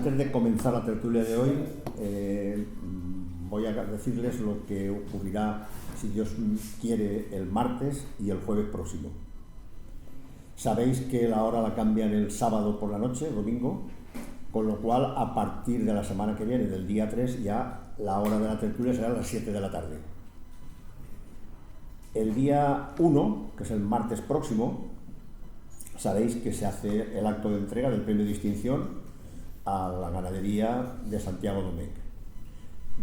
antes de comenzar la tertulia de hoy, voy a decirles lo que ocurrirá, si Dios quiere, el martes y el jueves próximo. Sabéis que la hora la cambian el sábado por la noche, domingo, con lo cual a partir de la semana que viene, del día 3, ya la hora de la tertulia será a las 7 de la tarde. El día 1, que es el martes próximo, sabéis que se hace el acto de entrega del premio de distinción a la ganadería de Santiago Domecq.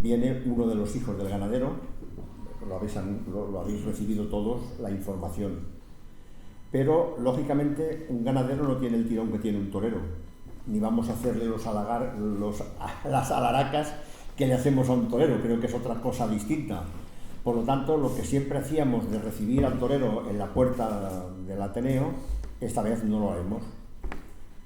Viene uno de los hijos del ganadero, lo habéis recibido todos, la información. Pero, lógicamente, un ganadero no tiene el tirón que tiene un torero, ni vamos a hacerle las alaracas que le hacemos a un torero, creo que es otra cosa distinta. Por lo tanto, lo que siempre hacíamos de recibir al torero en la puerta del Ateneo, esta vez no lo haremos.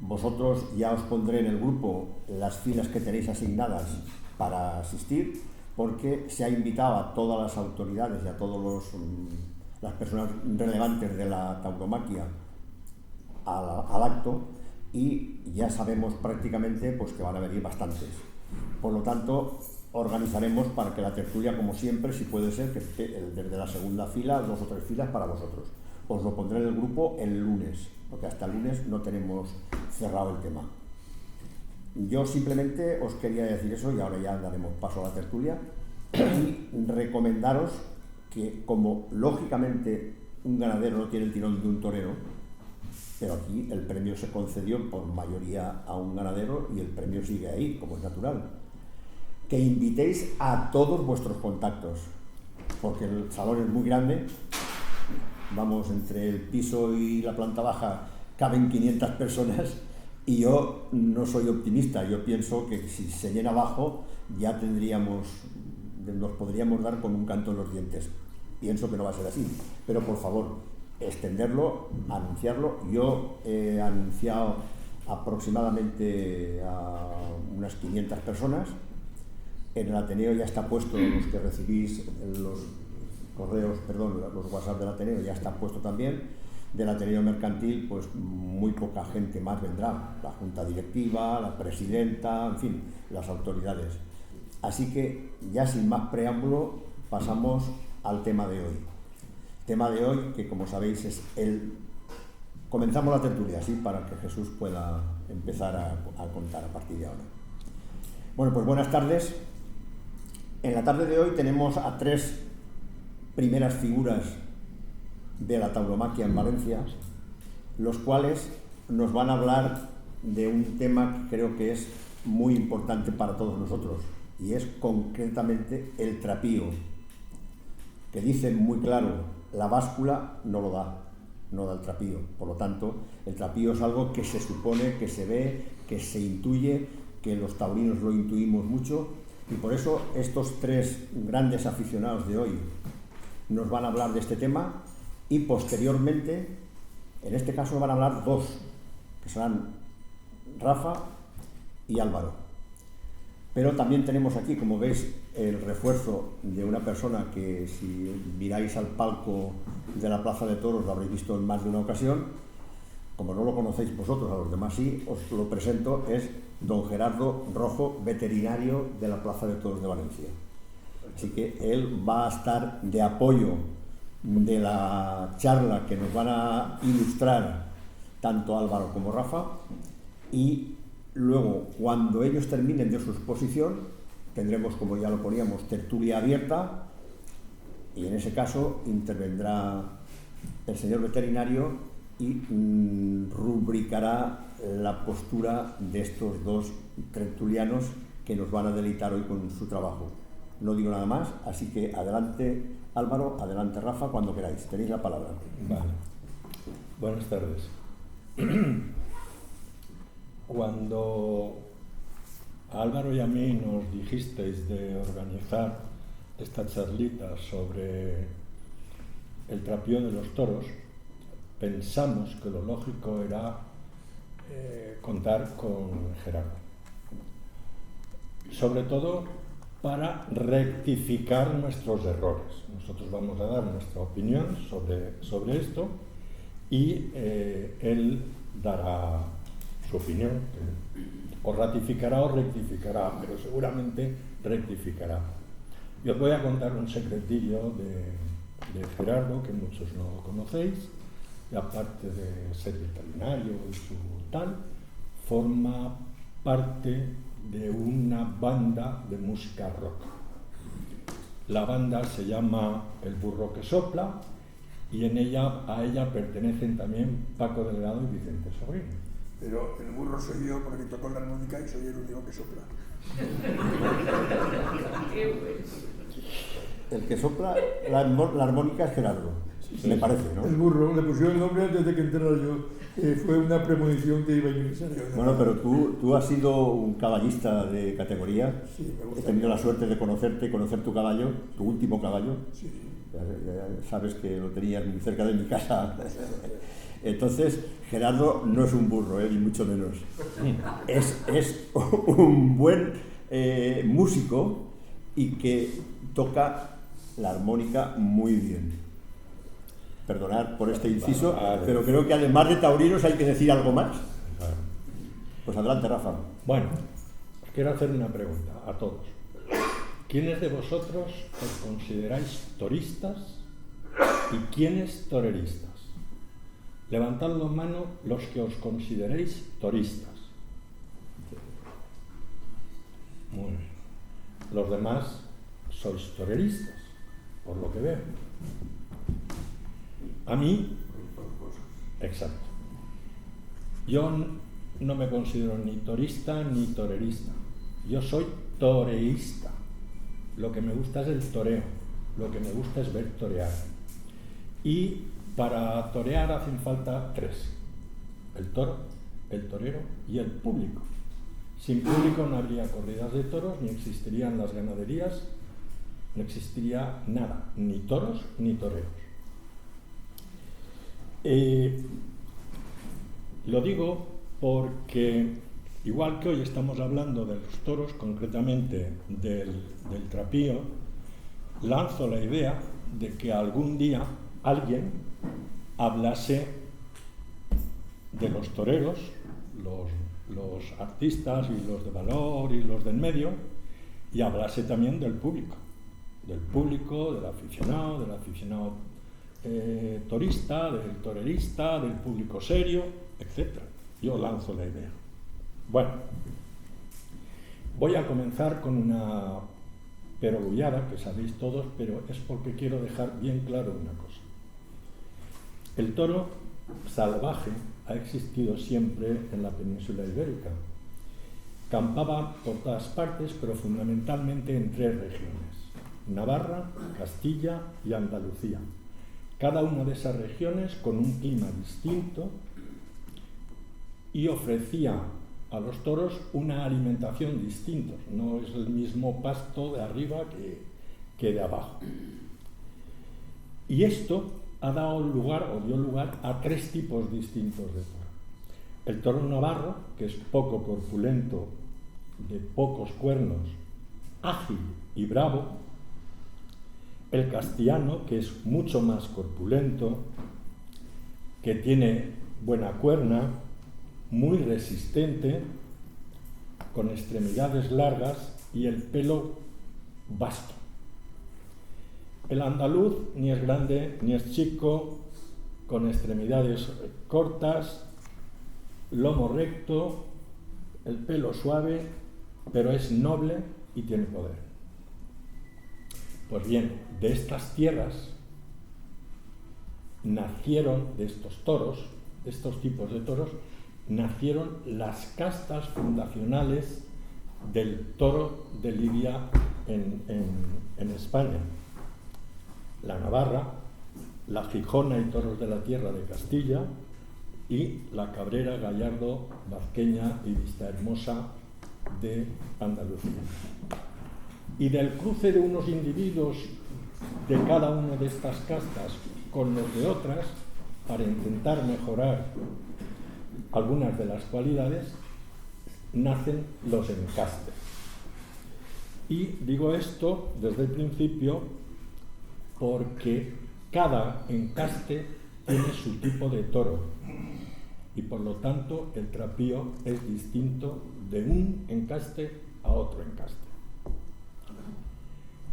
Vosotros ya os pondré en el grupo las filas que tenéis asignadas para asistir, porque se ha invitado a todas las autoridades y a todas las personas relevantes de la tauromaquia al acto, y ya sabemos prácticamente pues, que van a venir bastantes. Por lo tanto, organizaremos para que la tertulia, como siempre, si puede ser, que esté desde la segunda fila, 2 o 3 filas para vosotros. Os lo pondré en el grupo el lunes, porque hasta el lunes no tenemos cerrado el tema. Yo simplemente os quería decir eso, y ahora ya daremos paso a la tertulia, y recomendaros que, como lógicamente un ganadero no tiene el tirón de un torero, pero aquí el premio se concedió por mayoría a un ganadero y el premio sigue ahí, como es natural, que invitéis a todos vuestros contactos, porque el salón es muy grande, vamos, entre el piso y la planta baja caben 500 personas, y yo no soy optimista. Yo pienso que si se llena abajo ya nos podríamos dar con un canto en los dientes. Pienso que no va a ser así, pero por favor, extenderlo, anunciarlo. Yo he anunciado aproximadamente a unas 500 personas. En el Ateneo ya está puesto, los que recibís los correos, los WhatsApp del Ateneo ya está puesto también. Del Ateneo Mercantil, pues muy poca gente más vendrá, la junta directiva, la presidenta, en fin, las autoridades. Así que, ya sin más preámbulo, pasamos al tema de hoy. El tema de hoy, que como sabéis es comenzamos la tertulia, así para que Jesús pueda empezar a contar a partir de ahora. Bueno, pues buenas tardes. En la tarde de hoy tenemos a 3 primeras figuras de la tauromaquia en Valencia, los cuales nos van a hablar de un tema que creo que es muy importante para todos nosotros, y es concretamente el trapío, que dicen muy claro, la báscula no lo da, no da el trapío. Por lo tanto, el trapío es algo que se supone, que se ve, que se intuye, que los taurinos lo intuimos mucho, y por eso estos 3 grandes aficionados de hoy nos van a hablar de este tema. Y posteriormente, en este caso van a hablar 2, que serán Rafa y Álvaro. Pero también tenemos aquí, como veis, el refuerzo de una persona que, si miráis al palco de la Plaza de Toros, lo habréis visto en más de una ocasión. Como no lo conocéis vosotros, a los demás sí, os lo presento, es don Gerardo Rojo, veterinario de la Plaza de Toros de Valencia. Así que él va a estar de apoyo de la charla que nos van a ilustrar tanto Álvaro como Rafa, y luego, cuando ellos terminen de su exposición, tendremos, como ya lo poníamos, tertulia abierta, y en ese caso intervendrá el señor veterinario y rubricará la postura de estos 2 tertulianos que nos van a deleitar hoy con su trabajo. No digo nada más, así que adelante Álvaro, adelante Rafa, cuando queráis. Tenéis la palabra. Vale. Buenas tardes. Cuando a Álvaro y a mí nos dijisteis de organizar esta charlita sobre el trapío de los toros, pensamos que lo lógico era contar con Gerardo. Sobre todo para rectificar nuestros errores. Nosotros vamos a dar nuestra opinión sobre esto, y él dará su opinión, O ratificará o rectificará, pero seguramente rectificará. Y os voy a contar un secretillo de Gerardo, que muchos no lo conocéis, y aparte de ser veterinario y su tal, forma parte de una banda de música rock. La banda se llama El Burro que Sopla, y a ella pertenecen también Paco Delgado y Vicente Sobrino. Pero el burro soy yo porque toco la armónica y soy el único que sopla. El que sopla la armónica es Gerardo, me parece, ¿no? El burro, le pusieron el nombre antes de que entrara yo. Fue una premonición que iba a ingresar yo. Bueno, pero tú has sido un caballista de categoría. Sí, me gusta. He tenido la suerte de conocerte y conocer tu caballo, tu último caballo. Sí, sí. Ya sabes que lo tenías muy cerca de mi casa. Entonces, Gerardo no es un burro, ni mucho menos. Es un buen músico y que toca la armónica muy bien. Perdonad por este inciso, pero creo que además de taurinos hay que decir algo más. Pues adelante, Rafa. Bueno, os quiero hacer una pregunta a todos. ¿Quiénes de vosotros os consideráis toristas y quiénes toreristas? Levantad la mano los que os consideréis toristas. Muy bien. Los demás sois toreristas, por lo que veo. A mí, exacto. Yo no me considero ni torista ni torerista. Yo soy toreísta. Lo que me gusta es el toreo. Lo que me gusta es ver torear. Y para torear hacen falta tres: el toro, el torero y el público. Sin público no habría corridas de toros, ni existirían las ganaderías, no existiría nada, ni toros ni toreros. Lo digo porque, igual que hoy estamos hablando de los toros, concretamente del trapío, lanzo la idea de que algún día alguien hablase de los toreros, los artistas y los de valor y los del medio, y hablase también del público, del aficionado torista, del torerista, del público serio, etc. Yo lanzo la idea. Bueno, voy a comenzar con una perogullada que sabéis todos, pero es porque quiero dejar bien claro una cosa. El toro salvaje ha existido siempre en la península ibérica. Campaba por todas partes, pero fundamentalmente en tres regiones: Navarra, Castilla y Andalucía. Cada una de esas regiones con un clima distinto, y ofrecía a los toros una alimentación distinta. No es el mismo pasto de arriba que de abajo. Y esto ha dado lugar, o dio lugar, a tres tipos distintos de toro. El toro navarro, que es poco corpulento, de pocos cuernos, ágil y bravo. El castellano, que es mucho más corpulento, que tiene buena cuerna, muy resistente, con extremidades largas y el pelo vasto. El andaluz ni es grande ni es chico, con extremidades cortas, lomo recto, el pelo suave, pero es noble y tiene poder. Pues bien, de estas tierras nacieron, de estos toros, de estos tipos de toros, nacieron las castas fundacionales del toro de lidia en España. La Navarra, la Gijona y toros de la tierra de Castilla, y la Cabrera, Gallardo, Vazqueña y Vistahermosa de Andalucía. Y del cruce de unos individuos de cada una de estas castas con los de otras, para intentar mejorar algunas de las cualidades, nacen los encastes. Y digo esto desde el principio porque cada encaste tiene su tipo de toro. y por lo tanto el trapío es distinto de un encaste a otro encaste.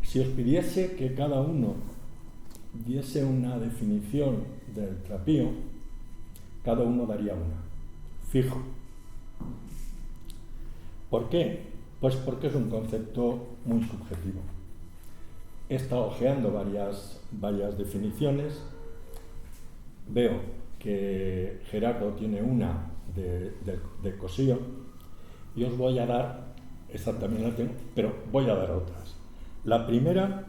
Si os pidiese que cada uno diese una definición del trapío, cada uno daría una, fijo. ¿Por qué? Pues porque es un concepto muy subjetivo. He estado hojeando varias definiciones. Veo que Gerardo tiene una de Cossío y os voy a dar, esa también la tengo, pero voy a dar otras. La primera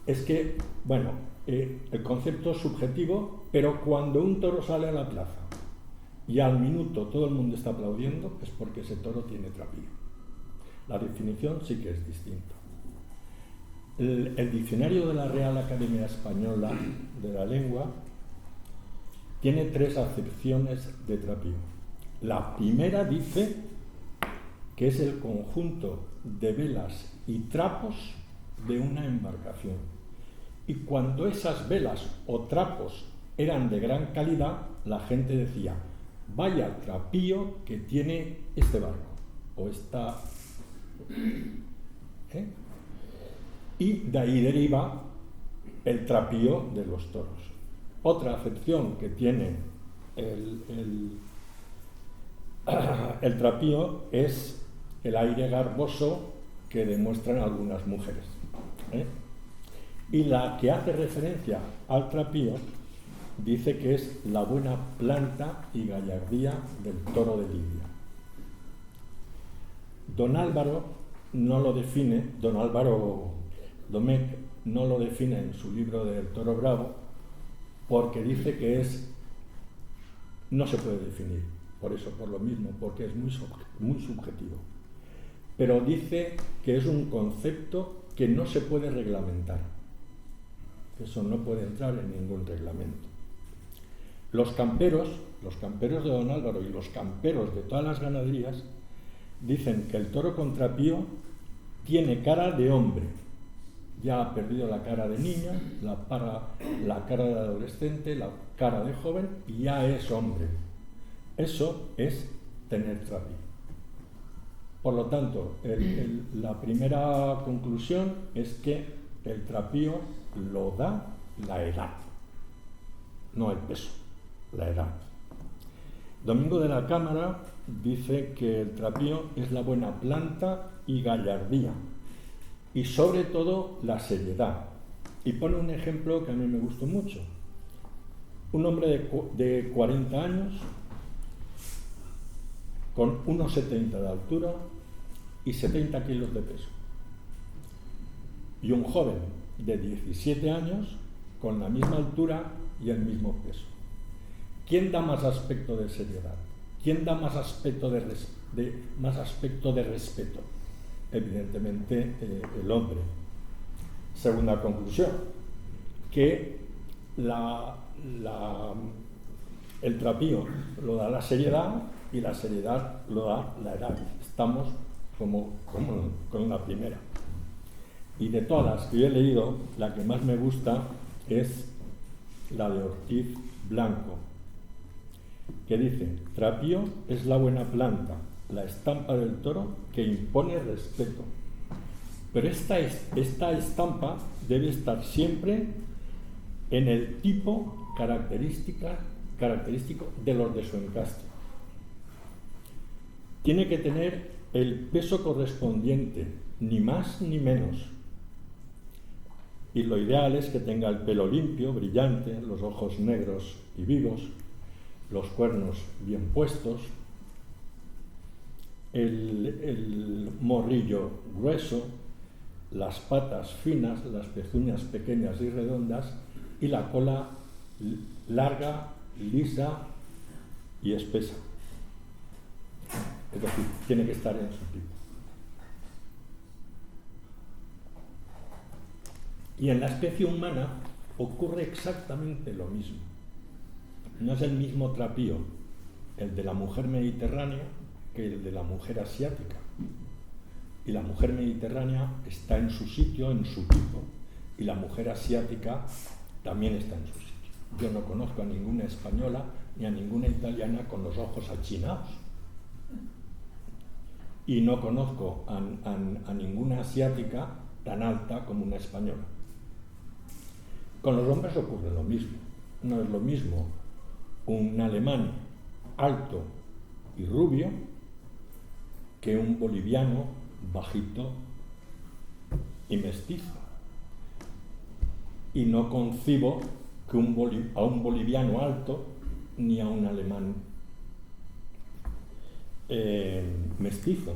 es que, bueno, el concepto es subjetivo, pero cuando un toro sale a la plaza y al minuto todo el mundo está aplaudiendo, es porque ese toro tiene trapío. La definición sí que es distinta. El diccionario de la Real Academia Española de la Lengua tiene 3 acepciones de trapío. La primera dice que es el conjunto de velas y trapos de una embarcación. Y cuando esas velas o trapos eran de gran calidad, la gente decía: vaya trapío que tiene este barco o esta... Y de ahí deriva el trapío de los toros. Otra acepción que tiene el trapío es el aire garboso que demuestran algunas mujeres. Y la que hace referencia al trapío dice que es la buena planta y gallardía del toro de lidia. Don Álvaro no lo define, don Álvaro Domecq no lo define en su libro del Toro Bravo, porque dice que no se puede definir, por lo mismo, porque es muy subjetivo. Pero dice que es un concepto que no se puede reglamentar. Eso no puede entrar en ningún reglamento. Los camperos de don Álvaro y los camperos de todas las ganaderías dicen que el toro con trapío tiene cara de hombre. Ya ha perdido la cara de niña, la cara de adolescente, la cara de joven y ya es hombre. Eso es tener trapío. Por lo tanto, la primera conclusión es que el trapío lo da la edad, no el peso, la edad. Domingo de la Cámara dice que el trapío es la buena planta y gallardía, y sobre todo la seriedad. Y pone un ejemplo que a mí me gustó mucho. Un hombre de 40 años, con 1,70 de altura y 70 kilos de peso. Y un joven de 17 años con la misma altura y el mismo peso. ¿Quién da más aspecto de seriedad? ¿Quién da más aspecto de respeto? Evidentemente el hombre. Segunda conclusión, que el trapío lo da la seriedad y la seriedad lo da la edad. Estamos como con la primera. Y de todas las que yo he leído, la que más me gusta es la de Ortiz Blanco, que dice: trapío es la buena planta, la estampa del toro que impone respeto. Pero esta estampa debe estar siempre en el tipo característico de los de su encaste. Tiene que tener el peso correspondiente, ni más ni menos. Y lo ideal es que tenga el pelo limpio, brillante, los ojos negros y vivos, los cuernos bien puestos, el morrillo grueso, las patas finas, las pezuñas pequeñas y redondas y la cola larga, lisa y espesa. Es decir, tiene que estar en su tipo. Y en la especie humana ocurre exactamente lo mismo. No es el mismo trapío el de la mujer mediterránea que el de la mujer asiática. Y la mujer mediterránea está en su sitio, en su tipo, y la mujer asiática también está en su sitio. Yo no conozco a ninguna española ni a ninguna italiana con los ojos achinados. Y no conozco a ninguna asiática tan alta como una española. Con los hombres ocurre lo mismo. No es lo mismo un alemán alto y rubio que un boliviano bajito y mestizo. Y no concibo que a un boliviano alto ni a un alemán mestizo.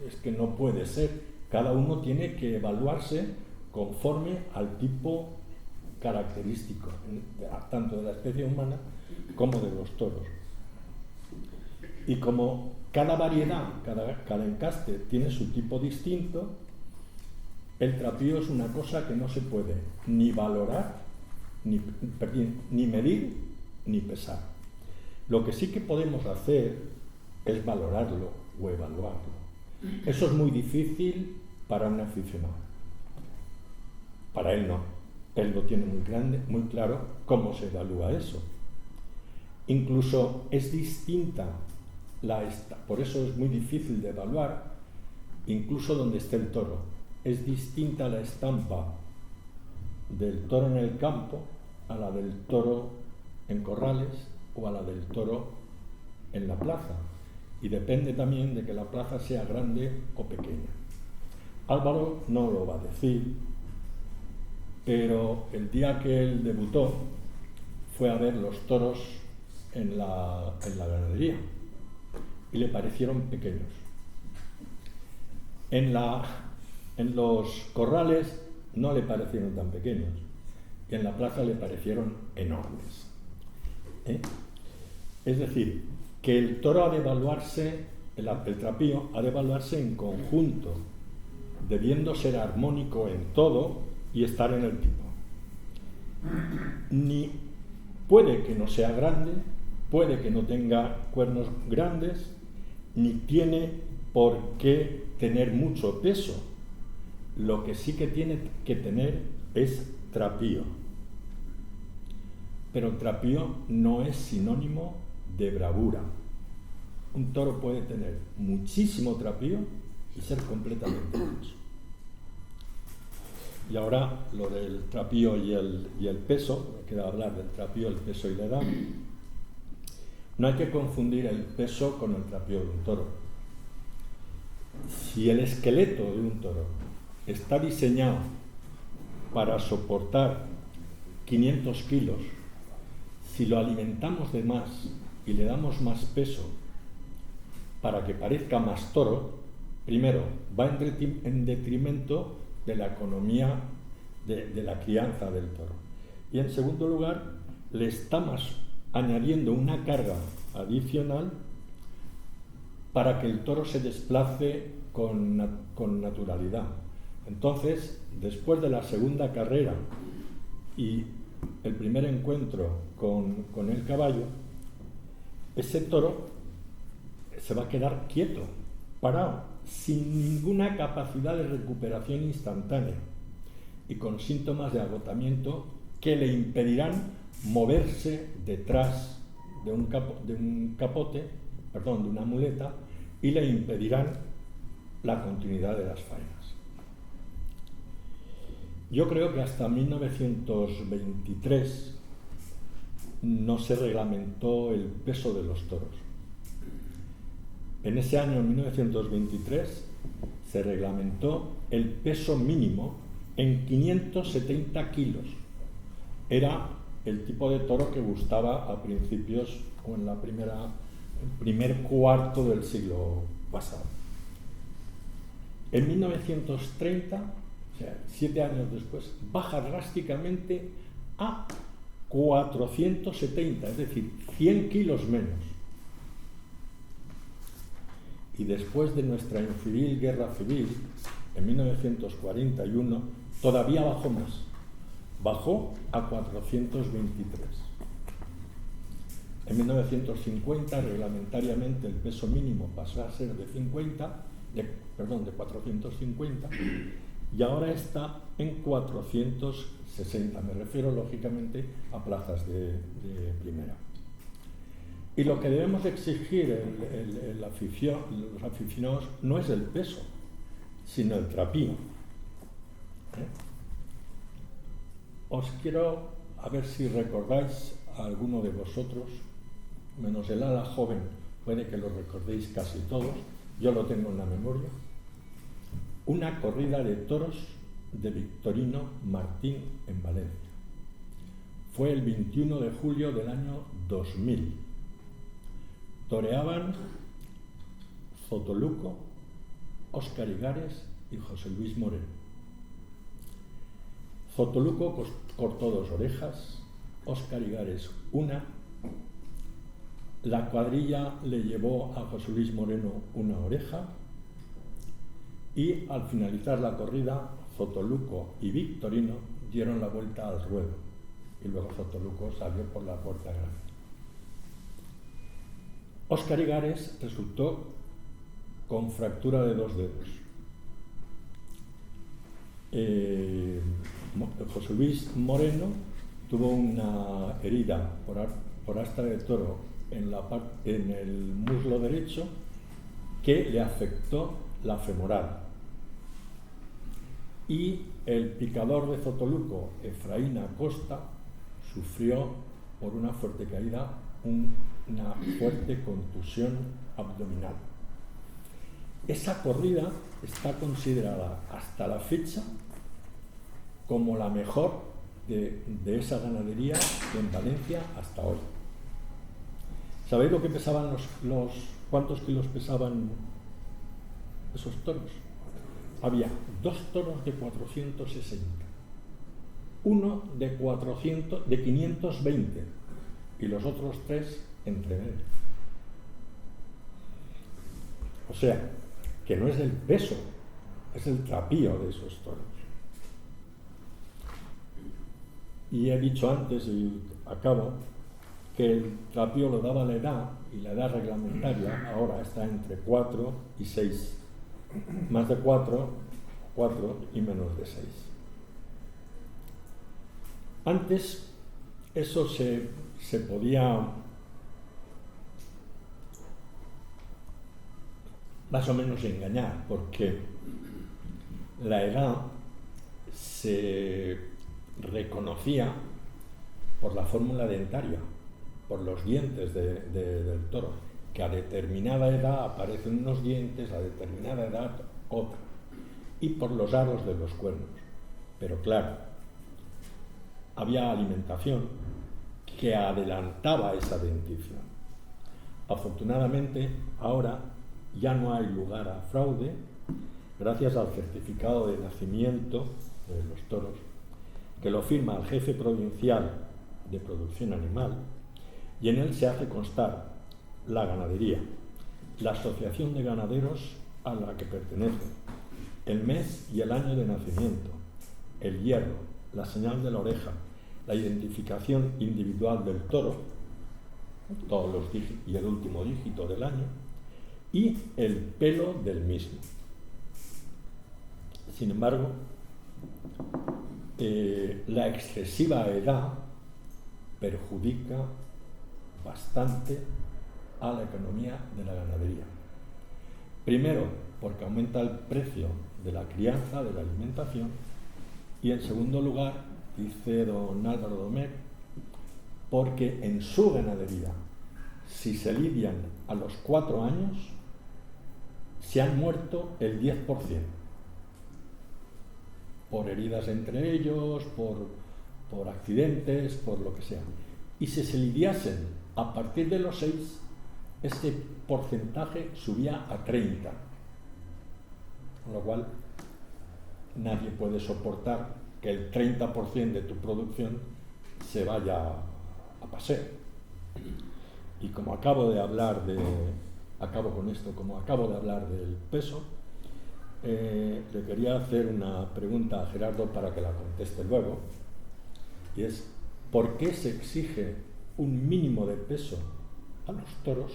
Es que no puede ser. Cada uno tiene que evaluarse conforme al tipo característico, tanto de la especie humana como de los toros. Y como cada variedad, cada encaste tiene su tipo distinto, el trapío es una cosa que no se puede ni valorar, ni medir, ni pesar. Lo que sí que podemos hacer es valorarlo o evaluarlo. Eso es muy difícil para un aficionado. Para él no. Él lo tiene muy claro cómo se evalúa eso. Incluso es distinta por eso es muy difícil de evaluar, incluso donde esté el toro. Es distinta la estampa del toro en el campo a la del toro en corrales o a la del toro en la plaza. Y depende también de que la plaza sea grande o pequeña. Álvaro no lo va a decir, pero el día que él debutó fue a ver los toros en la ganadería y le parecieron pequeños. En los corrales no le parecieron tan pequeños y en la plaza le parecieron enormes. Es decir, que el toro ha de evaluarse, el trapío ha de evaluarse en conjunto, debiendo ser armónico en todo y estar en el tipo. Ni puede que no sea grande, puede que no tenga cuernos grandes, ni tiene por qué tener mucho peso. Lo que sí que tiene que tener es trapío. Pero el trapío no es sinónimo de bravura. Un toro puede tener muchísimo trapío y ser completamente manso. Y ahora lo del trapío y el peso, me queda hablar del trapío, el peso y la edad. No hay que confundir el peso con el trapío de un toro. Si el esqueleto de un toro está diseñado para soportar 500 kilos, si lo alimentamos de más y le damos más peso para que parezca más toro, primero va en detrimento de la economía de la crianza del toro. Y en segundo lugar, le estamos añadiendo una carga adicional para que el toro se desplace con naturalidad. Entonces, después de la segunda carrera y el primer encuentro con el caballo, ese toro se va a quedar quieto, parado, sin ninguna capacidad de recuperación instantánea y con síntomas de agotamiento que le impedirán moverse detrás de una muleta, y le impedirán la continuidad de las faenas. Yo creo que hasta 1923 no se reglamentó el peso de los toros. En ese año, en 1923, se reglamentó el peso mínimo en 570 kilos. Era el tipo de toro que gustaba a principios o en el primer cuarto del siglo pasado. En 1930, o sea, 7 años después, baja drásticamente a 470, es decir, 100 kilos menos. Y después de nuestra infeliz guerra civil, en 1941, todavía bajó más. Bajó a 423. En 1950, reglamentariamente, el peso mínimo pasó a ser de 450, y ahora está en 460. Me refiero lógicamente a plazas de primera. Y lo que debemos exigir los aficionados no es el peso, sino el trapío. Os quiero, a ver si recordáis a alguno de vosotros, menos el ala joven, puede que lo recordéis casi todos, yo lo tengo en la memoria, una corrida de toros de Victorino Martín en Valencia. Fue el 21 de julio del año 2000. Toreaban Zotoluco, Óscar Igares y José Luis Moreno. Zotoluco cortó 2 orejas, Óscar Igares una. La cuadrilla le llevó a José Luis Moreno 1 oreja y al finalizar la corrida, Zotoluco y Victorino dieron la vuelta al ruedo y luego Zotoluco salió por la puerta grande. Óscar Igares resultó con fractura de 2 dedos. José Luis Moreno tuvo una herida por asta de toro en el muslo derecho que le afectó la femoral. Y el picador de Zotoluco, Efraín Acosta, sufrió por una fuerte caída una fuerte contusión abdominal. Esa corrida está considerada hasta la fecha como la mejor de esa ganadería en Valencia hasta hoy. ¿Sabéis lo que pesaban cuántos kilos pesaban esos toros? Había 2 toros de 460, uno de 520 y los otros 3 entre medio. O sea, que no es el peso, es el trapío de esos toros. Y he dicho antes, y acabo, que el trapío lo daba la edad, y la edad reglamentaria ahora está entre 4 y 6. Más de 4 y menos de 6. Antes eso se podía más o menos engañar, porque la edad se reconocía por la fórmula dentaria, por los dientes del toro, que a determinada edad aparecen unos dientes, a determinada edad otra, y por los aros de los cuernos. Pero claro, había alimentación que adelantaba esa dentición. Afortunadamente, ahora ya no hay lugar a fraude, gracias al certificado de nacimiento de los toros, que lo firma el jefe provincial de producción animal, y en él se hace constar la ganadería, la asociación de ganaderos a la que pertenece, el mes y el año de nacimiento, el hierro, la señal de la oreja, la identificación individual del toro, todos los dígitos y el último dígito del año, y el pelo del mismo. Sin embargo, la excesiva edad perjudica bastante a la economía de la ganadería. Primero, porque aumenta el precio de la crianza, de la alimentación, y en segundo lugar, dice don Álvaro Domecq, porque en su ganadería, si se lidian a los 4 años, se han muerto el 10%, por heridas entre ellos, por accidentes, por lo que sea. Y si se lidiasen a partir de los 6, este porcentaje subía a 30, con lo cual nadie puede soportar que el 30% de tu producción se vaya a paseo. Y como acabo de hablar del peso, le quería hacer una pregunta a Gerardo para que la conteste luego, y es: ¿por qué se exige un mínimo de peso a los toros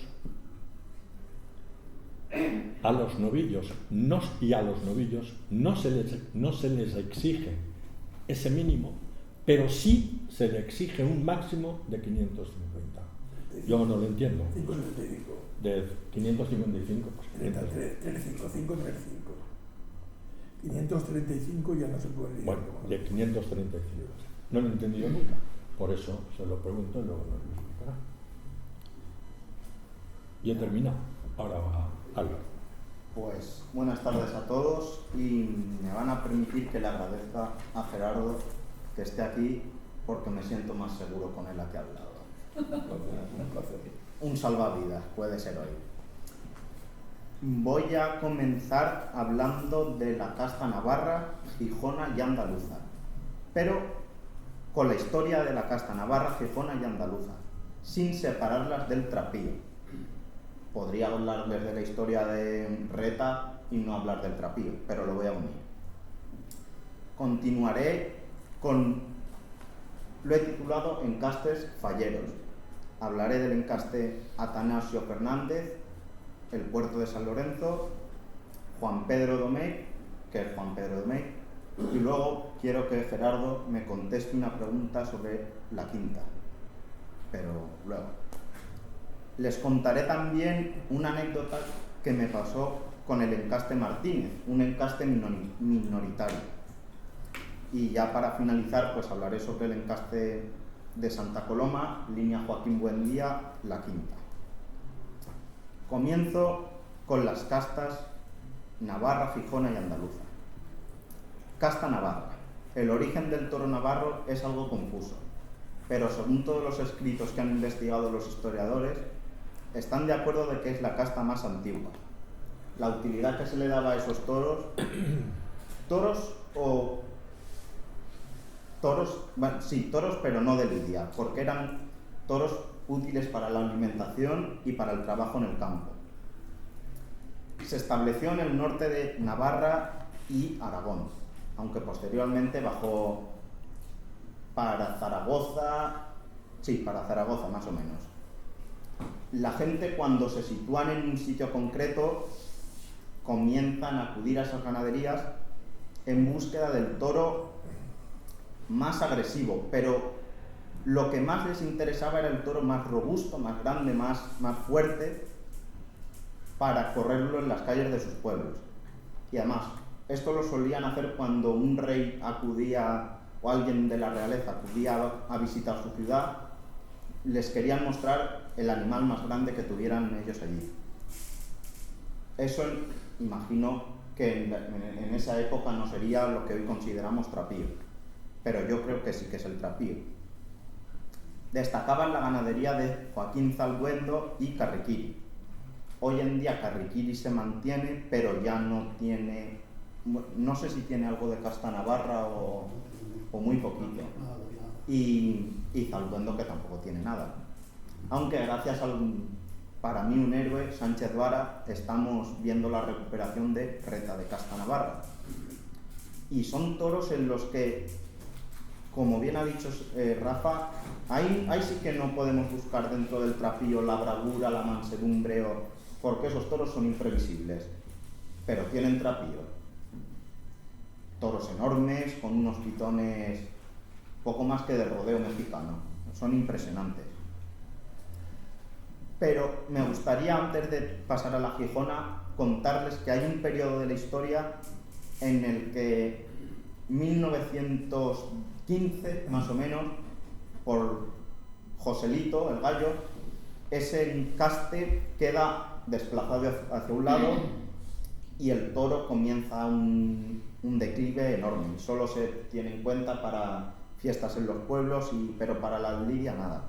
a los novillos no se les exige ese mínimo, pero sí se le exige un máximo de 550. Yo no lo entiendo. 535. De 555. 355, 535 ya no se puede ir. Bueno, de 535. No lo he entendido nunca. Por eso se lo pregunto y luego nos lo explicará. Y he terminado. Ahora va Álvaro. Pues buenas tardes a todos y me van a permitir que le agradezca a Gerardo que esté aquí porque me siento más seguro con él aquí al lado. Un salvavidas puede ser hoy. Voy a comenzar hablando de la casta navarra, gijona y andaluza, pero con la historia de la casta navarra, gijona y andaluza, sin separarlas del trapío. Podría hablarles de la historia de Reta y no hablar del trapío, pero lo voy a unir. Continuaré con... Lo he titulado Encastes falleros. Hablaré del encaste Atanasio Fernández, el puerto de San Lorenzo, Juan Pedro Domecq, que es Juan Pedro Domecq, y luego quiero que Gerardo me conteste una pregunta sobre la quinta, pero luego. Les contaré también una anécdota que me pasó con el encaste Martínez, un encaste minoritario. Y ya para finalizar, pues hablaré sobre el encaste de Santa Coloma, línea Joaquín Buendía, la quinta. Comienzo con las castas navarra, gijona y andaluza. Casta navarra. El origen del toro navarro es algo confuso, pero según todos los escritos que han investigado los historiadores, están de acuerdo de que es la casta más antigua. La utilidad que se le daba a esos toros, toros, pero no de lidia, porque eran toros útiles para la alimentación y para el trabajo en el campo. Se estableció en el norte de Navarra y Aragón, aunque posteriormente bajó para Zaragoza más o menos. La gente, cuando se sitúan en un sitio concreto, comienzan a acudir a esas ganaderías en búsqueda del toro más agresivo, pero lo que más les interesaba era el toro más robusto, más grande, más fuerte, para correrlo en las calles de sus pueblos. Y además, esto lo solían hacer cuando un rey acudía, o alguien de la realeza acudía a visitar su ciudad, les querían mostrar el animal más grande que tuvieran ellos allí. Eso, imagino que en esa época no sería lo que hoy consideramos trapío, pero yo creo que sí que es el trapío. Destacaban la ganadería de Joaquín Zalduendo y Carriquiri. Hoy en día Carriquiri se mantiene, pero ya no tiene, no sé si tiene algo de casta navarra o muy poquito. Y Zalduendo, que tampoco tiene nada. Aunque gracias para mí un héroe, Sánchez Vara, estamos viendo la recuperación de Reta de casta navarra. Y son toros en los que, como bien ha dicho Rafa, ahí sí que no podemos buscar dentro del trapío la bravura, la mansedumbre, porque esos toros son imprevisibles, pero tienen trapío. Toros enormes, con unos pitones poco más que de rodeo mexicano, son impresionantes. Pero me gustaría, antes de pasar a la Gijona, contarles que hay un periodo de la historia en el que 1915, más o menos, por Joselito, el gallo, ese encaste queda desplazado hacia un lado y el toro comienza un declive enorme. Solo se tiene en cuenta para fiestas en los pueblos, pero para la lidia nada.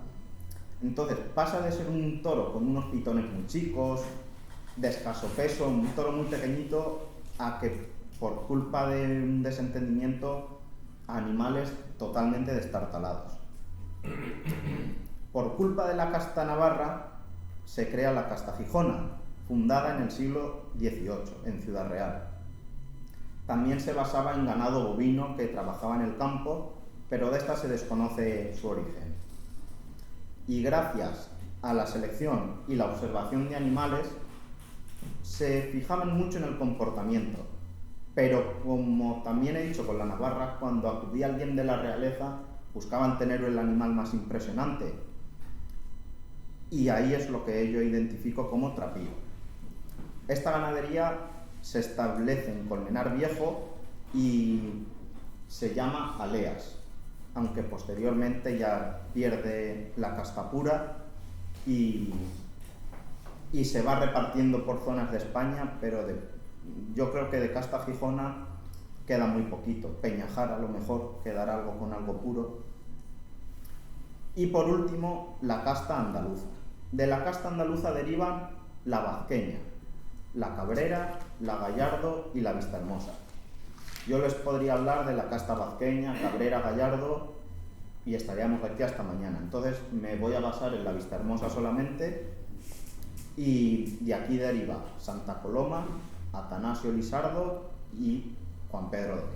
Entonces pasa de ser un toro con unos pitones muy chicos, de escaso peso, un toro muy pequeñito, a que por culpa de un desentendimiento, animales totalmente destartalados. Por culpa de la casta navarra se crea la casta gijona, fundada en el siglo XVIII, en Ciudad Real. También se basaba en ganado bovino que trabajaba en el campo, pero de esta se desconoce su origen. Y gracias a la selección y la observación de animales, se fijaban mucho en el comportamiento, pero como también he dicho con la Navarra, cuando acudía alguien de la realeza buscaban tener el animal más impresionante, y ahí es lo que yo identifico como trapío. Esta ganadería se establece en Colmenar Viejo y se llama Aleas, aunque posteriormente ya pierde la casta pura y se va repartiendo por zonas de España, pero yo creo que de casta gijona queda muy poquito. Peñajar a lo mejor quedará algo con algo puro. Y por último, la casta andaluza. De la casta andaluza derivan la vazqueña, la cabrera, la gallardo y la vistahermosa. Yo les podría hablar de la casta vazqueña, cabrera, gallardo y estaríamos aquí hasta mañana. Entonces me voy a basar en la vistahermosa solamente y de aquí deriva Santa Coloma, Atanasio Lisardo y Juan Pedro de Mec.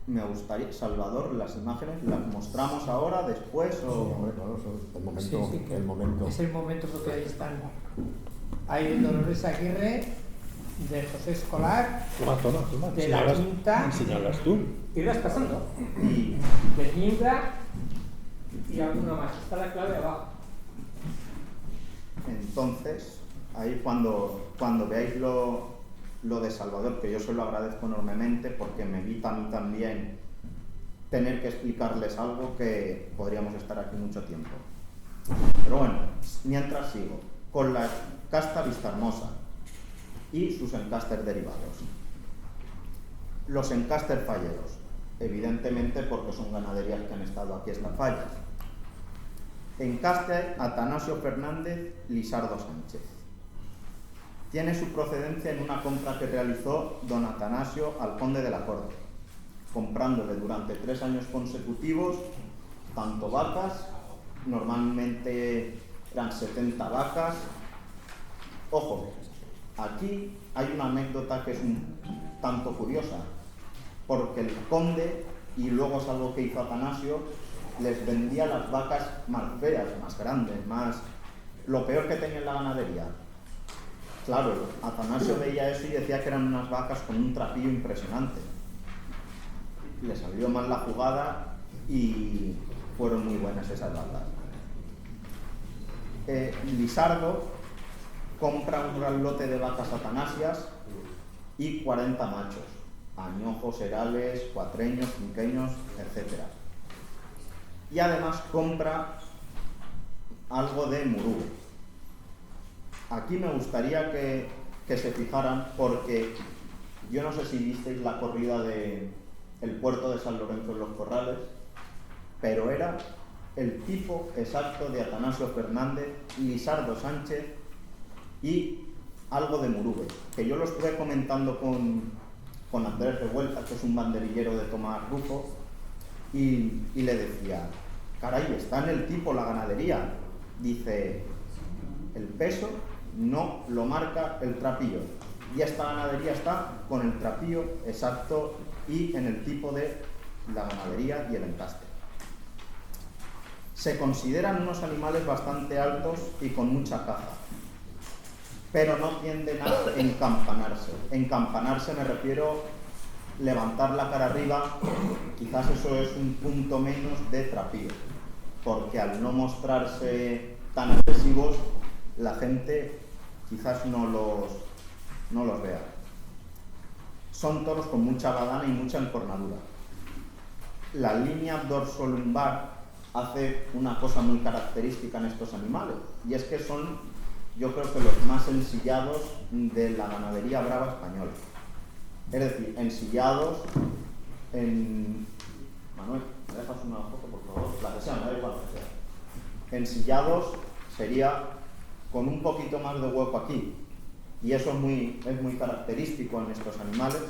Me gustaría, Salvador, las imágenes las mostramos ahora, después o... Sí, hombre, claro, el momento, Sí, que el momento. Es el momento porque ahí están. Hay Dolores Aguirre, de José Escolar, Toma. de la Quinta, Enseñalas tú. irás pasando, Y de Nimbra y alguna más. Está la clave abajo. entonces, ahí cuando veáis lo de Salvador, que yo se lo agradezco enormemente porque me evita a mí también tener que explicarles algo que podríamos estar aquí mucho tiempo. Pero bueno, mientras sigo con la casta Vistahermosa y sus encáster derivados. Los encáster falleros, evidentemente porque son ganaderías que han estado aquí hasta fallas. Encaste Atanasio Fernández Lisardo Sánchez. Tiene su procedencia en una compra que realizó don Atanasio al conde de la Corte, comprándole durante 3 años consecutivos tanto vacas, normalmente eran 70 vacas. Ojo, aquí hay una anécdota que es un tanto curiosa, porque el conde, y luego es algo que hizo Atanasio, les vendía las vacas más feas, más grandes, más... lo peor que tenía en la ganadería. Claro, Atanasio veía eso y decía que eran unas vacas con un trapillo impresionante. Le salió mal la jugada y fueron muy buenas esas vacas. Lisardo compra un gran lote de vacas atanasias y 40 machos, añojos, herales, cuatreños, cinqueños, etc. Y además compra algo de murube. Aquí me gustaría que se fijaran, porque yo no sé si visteis la corrida del puerto de San Lorenzo en los Corrales, pero era el tipo exacto de Atanasio Fernández, Lisardo Sánchez y algo de murube, que yo lo estuve comentando con Andrés Revuelta, que es un banderillero de Tomás Rufo, y le decía, caray, está en el tipo la ganadería. Dice, el peso no lo marca el trapillo, y esta ganadería está con el trapillo exacto y en el tipo de la ganadería y el encaste. Se consideran unos animales bastante altos y con mucha caza, pero no tienden a encampanarse. Encampanarse me refiero levantar la cara arriba, quizás eso es un punto menos de trapillo, porque al no mostrarse tan agresivos, la gente quizás no los vea. Son toros con mucha badana y mucha encornadura. La línea dorsolumbar hace una cosa muy característica en estos animales, y es que son, yo creo que los más ensillados de la ganadería brava española. Es decir, ensillados en... Manuel, ¿me dejas una foto, por favor? La que sea, me da igual que sea. Ensillados sería con un poquito más de hueco aquí, y eso es muy característico en estos animales,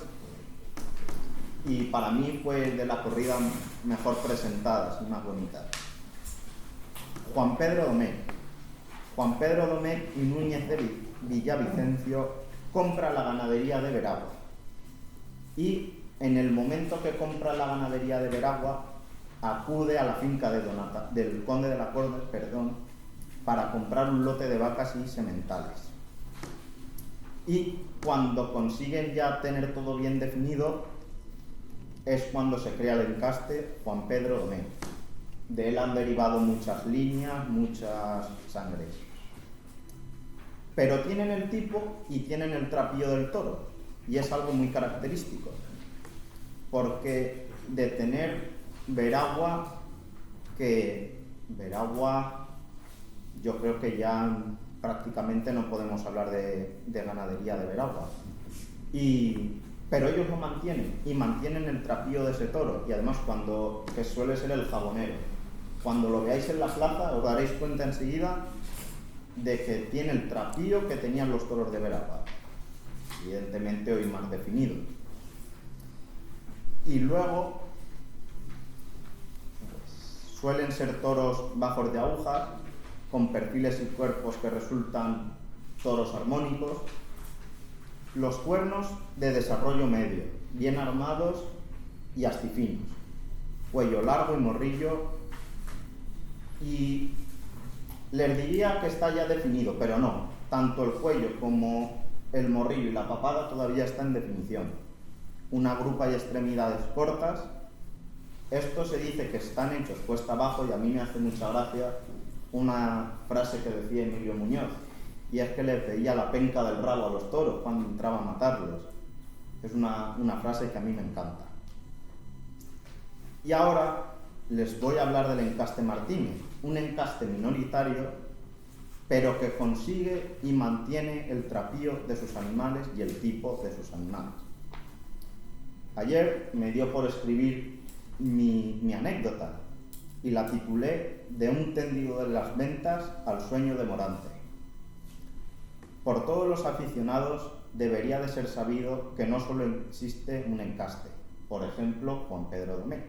y para mí fue de la corrida mejor presentadas y más bonitas. Juan Pedro Domecq. Juan Pedro Domecq y Núñez de Villavicencio compra la ganadería de Veragua, y en el momento que compra la ganadería de Veragua acude a la finca del conde de la Corte, para comprar un lote de vacas y sementales. y cuando consiguen ya tener todo bien definido es cuando se crea el encaste Juan Pedro Domé. De él han derivado muchas líneas, muchas sangres. Pero tienen el tipo y tienen el trapillo del toro, y es algo muy característico, porque de tener Veragua, yo creo que ya prácticamente no podemos hablar de ganadería de Veragua, pero ellos lo mantienen, y mantienen el trapillo de ese toro, y además que suele ser el jabonero. Cuando lo veáis en la plaza os daréis cuenta enseguida de que tiene el trapillo que tenían los toros de Veragua, evidentemente hoy más definido. Y luego suelen ser toros bajos de agujas, con perfiles y cuerpos que resultan toros armónicos. Los cuernos de desarrollo medio, bien armados y astifinos, cuello largo y morrillo, y les diría que está ya definido, pero no, tanto el cuello como el morrillo y la papada todavía está en definición. Una grupa y extremidades cortas. Esto se dice que están hechos cuesta abajo, y a mí me hace mucha gracia una frase que decía Emilio Muñoz, y es que les veía la penca del rabo a los toros cuando entraba a matarlos. Es una frase que a mí me encanta. Y ahora les voy a hablar del encaste Martínez, un encaste minoritario, pero que consigue y mantiene el trapío de sus animales y el tipo de sus animales. Ayer me dio por escribir mi anécdota, y la titulé De un tendido de las ventas al sueño de Morante. Por todos los aficionados debería de ser sabido que no solo existe un encaste, por ejemplo, Juan Pedro Domé.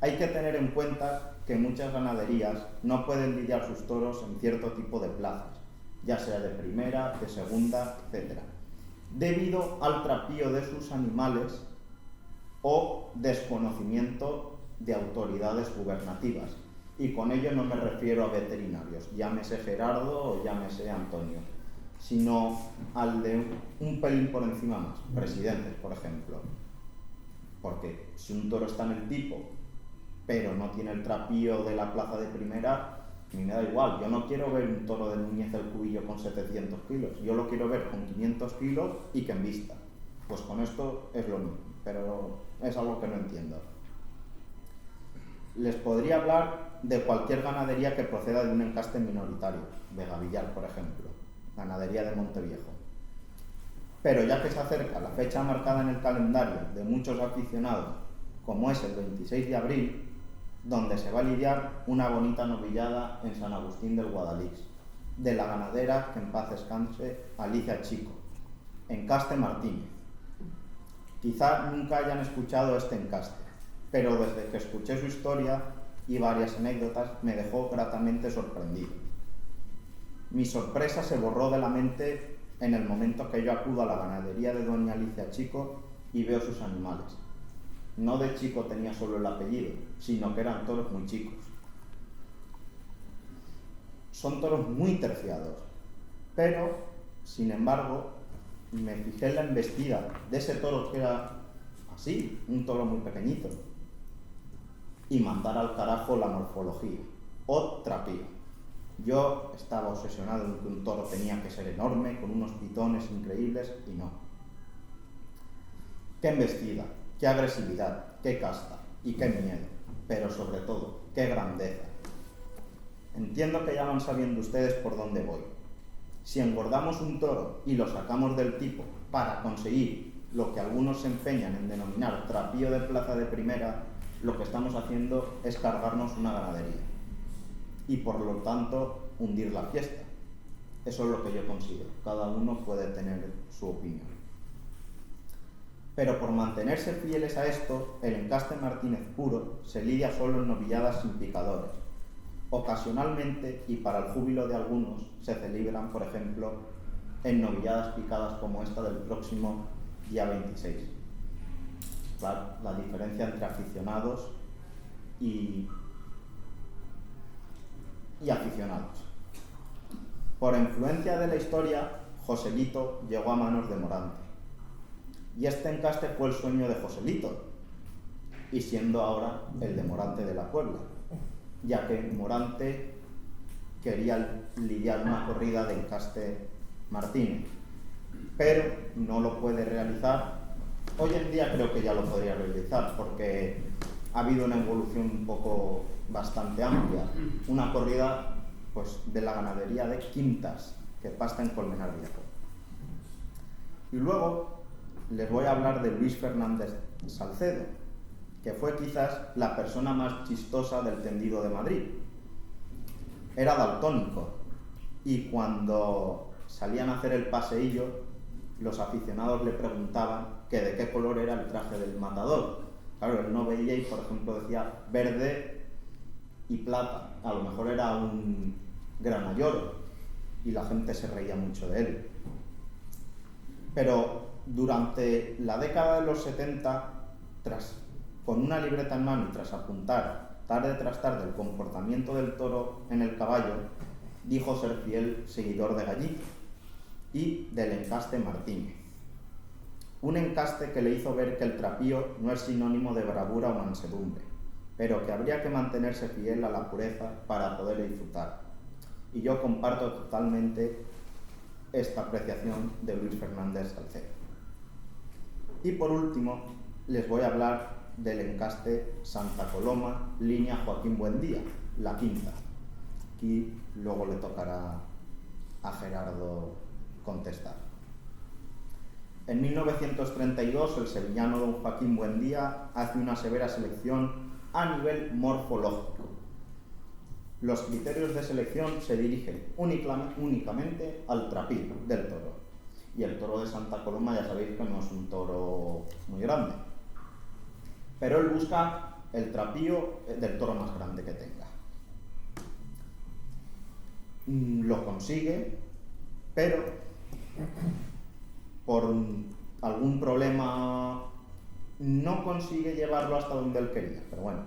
Hay que tener en cuenta que muchas ganaderías no pueden lidiar sus toros en cierto tipo de plazas, ya sea de primera, de segunda, etc., debido al trapío de sus animales o desconocimiento de autoridades gubernativas. Y con ello no me refiero a veterinarios, llámese Gerardo o llámese Antonio, sino al de un pelín por encima más, presidentes, por ejemplo. Porque si un toro está en el tipo, pero no tiene el trapío de la plaza de primera, a mí me da igual. Yo no quiero ver un toro de Núñez del Cubillo con 700 kilos, yo lo quiero ver con 500 kilos y que embista. Pues con esto es lo mismo, pero es algo que no entiendo. Les podría hablar de cualquier ganadería que proceda de un encaste minoritario, de Gavillar, por ejemplo, ganadería de Monteviejo. Pero ya que se acerca la fecha marcada en el calendario de muchos aficionados, como es el 26 de abril, donde se va a lidiar una bonita novillada en San Agustín del Guadalix, de la ganadera, que en paz descanse, Alicia Chico, encaste Martínez. Quizá nunca hayan escuchado este encaste, pero desde que escuché su historia y varias anécdotas me dejó gratamente sorprendido. Mi sorpresa se borró de la mente en el momento que yo acudo a la ganadería de doña Alicia Chico y veo sus animales. No de Chico tenía solo el apellido, sino que eran toros muy chicos. Son toros muy terciados, pero, sin embargo, me fijé en la embestida de ese toro que era así, un toro muy pequeñito, y mandar al carajo la morfología, o trapío. Yo estaba obsesionado en que un toro tenía que ser enorme, con unos pitones increíbles, y no. ¡Qué embestida! ¡Qué agresividad! ¡Qué casta! Y qué miedo, pero sobre todo, qué grandeza. Entiendo que ya van sabiendo ustedes por dónde voy. Si engordamos un toro y lo sacamos del tipo para conseguir lo que algunos se empeñan en denominar trapío de plaza de primera, lo que estamos haciendo es cargarnos una ganadería y por lo tanto hundir la fiesta. Eso es lo que yo considero. Cada uno puede tener su opinión. Pero por mantenerse fieles a esto, el encaste Martínez puro se lidia solo en novilladas sin picadores. Ocasionalmente, y para el júbilo de algunos, se celebran, por ejemplo, en novilladas picadas como esta del próximo día 26. Claro, la diferencia entre aficionados y aficionados. Por influencia de la historia, Joselito llegó a manos de Morante. Y este encaste fue el sueño de Joselito, y siendo ahora el de Morante de la Puebla, ya que Morante quería lidiar una corrida de encaste Martínez, pero no lo puede realizar. Hoy en día creo que ya lo podría realizar, porque ha habido una evolución un poco bastante amplia, una corrida pues de la ganadería de Quintas, que pasta en Colmenar Viejo. Y luego les voy a hablar de Luis Fernández Salcedo, que fue quizás la persona más chistosa del tendido de Madrid. Era daltónico, y cuando salían a hacer el paseillo, los aficionados le preguntaban que de qué color era el traje del matador. Claro, él no veía y, por ejemplo, decía verde y plata. A lo mejor era un granalloro, y la gente se reía mucho de él. Pero durante la década de los 70, con una libreta en mano y tras apuntar tarde tras tarde el comportamiento del toro en el caballo, dijo ser fiel seguidor de Gallito y del encaste Martínez. Un encaste que le hizo ver que el trapío no es sinónimo de bravura o mansedumbre, pero que habría que mantenerse fiel a la pureza para poder disfrutar. Y yo comparto totalmente esta apreciación de Luis Fernández Salcedo. Y por último, les voy a hablar del encaste Santa Coloma, línea Joaquín Buendía, la quinta. Aquí luego le tocará a Gerardo contestar. En 1932, el sevillano don Joaquín Buendía hace una severa selección a nivel morfológico. Los criterios de selección se dirigen únicamente al trapío del toro. Y el toro de Santa Coloma ya sabéis que no es un toro muy grande. Pero él busca el trapío del toro más grande que tenga. Lo consigue, pero por algún problema no consigue llevarlo hasta donde él quería. Pero bueno,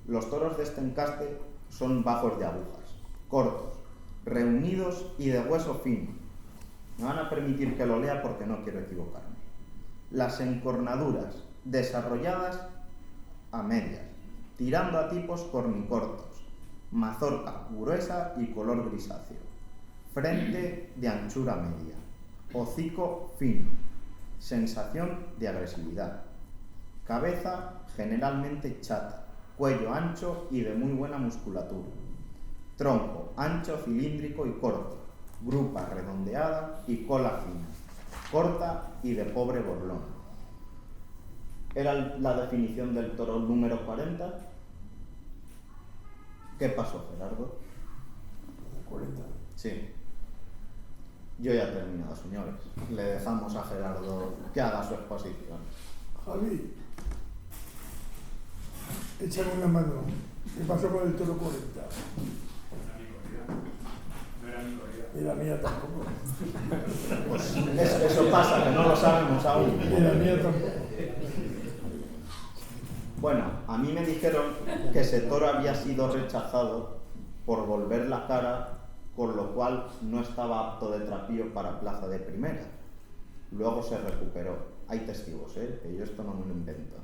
los toros de este encaste son bajos de agujas, cortos, reunidos y de hueso fino. Me van a permitir que lo lea porque no quiero equivocarme. Las encornaduras desarrolladas a medias, tirando a tipos cornicortos, mazorca gruesa y color grisáceo, frente de anchura media, hocico fino, sensación de agresividad, cabeza generalmente chata, cuello ancho y de muy buena musculatura, tronco ancho, cilíndrico y corto, grupa redondeada y cola fina, corta y de pobre borlón. Era la definición del toro número 40. ¿Qué pasó, Gerardo? 40. Sí. Yo ya he terminado, señores. Le dejamos a Gerardo que haga su exposición. Javi, échame una mano. ¿Qué pasó con el toro 40? No era mi corrida. Y la mía tampoco. Pues eso pasa, que no lo sabemos aún. Y la mía tampoco. Bueno, a mí me dijeron que ese toro había sido rechazado por volver la cara, con lo cual no estaba apto de trapío para plaza de primera. Luego se recuperó. Hay testigos, que yo esto no me lo invento.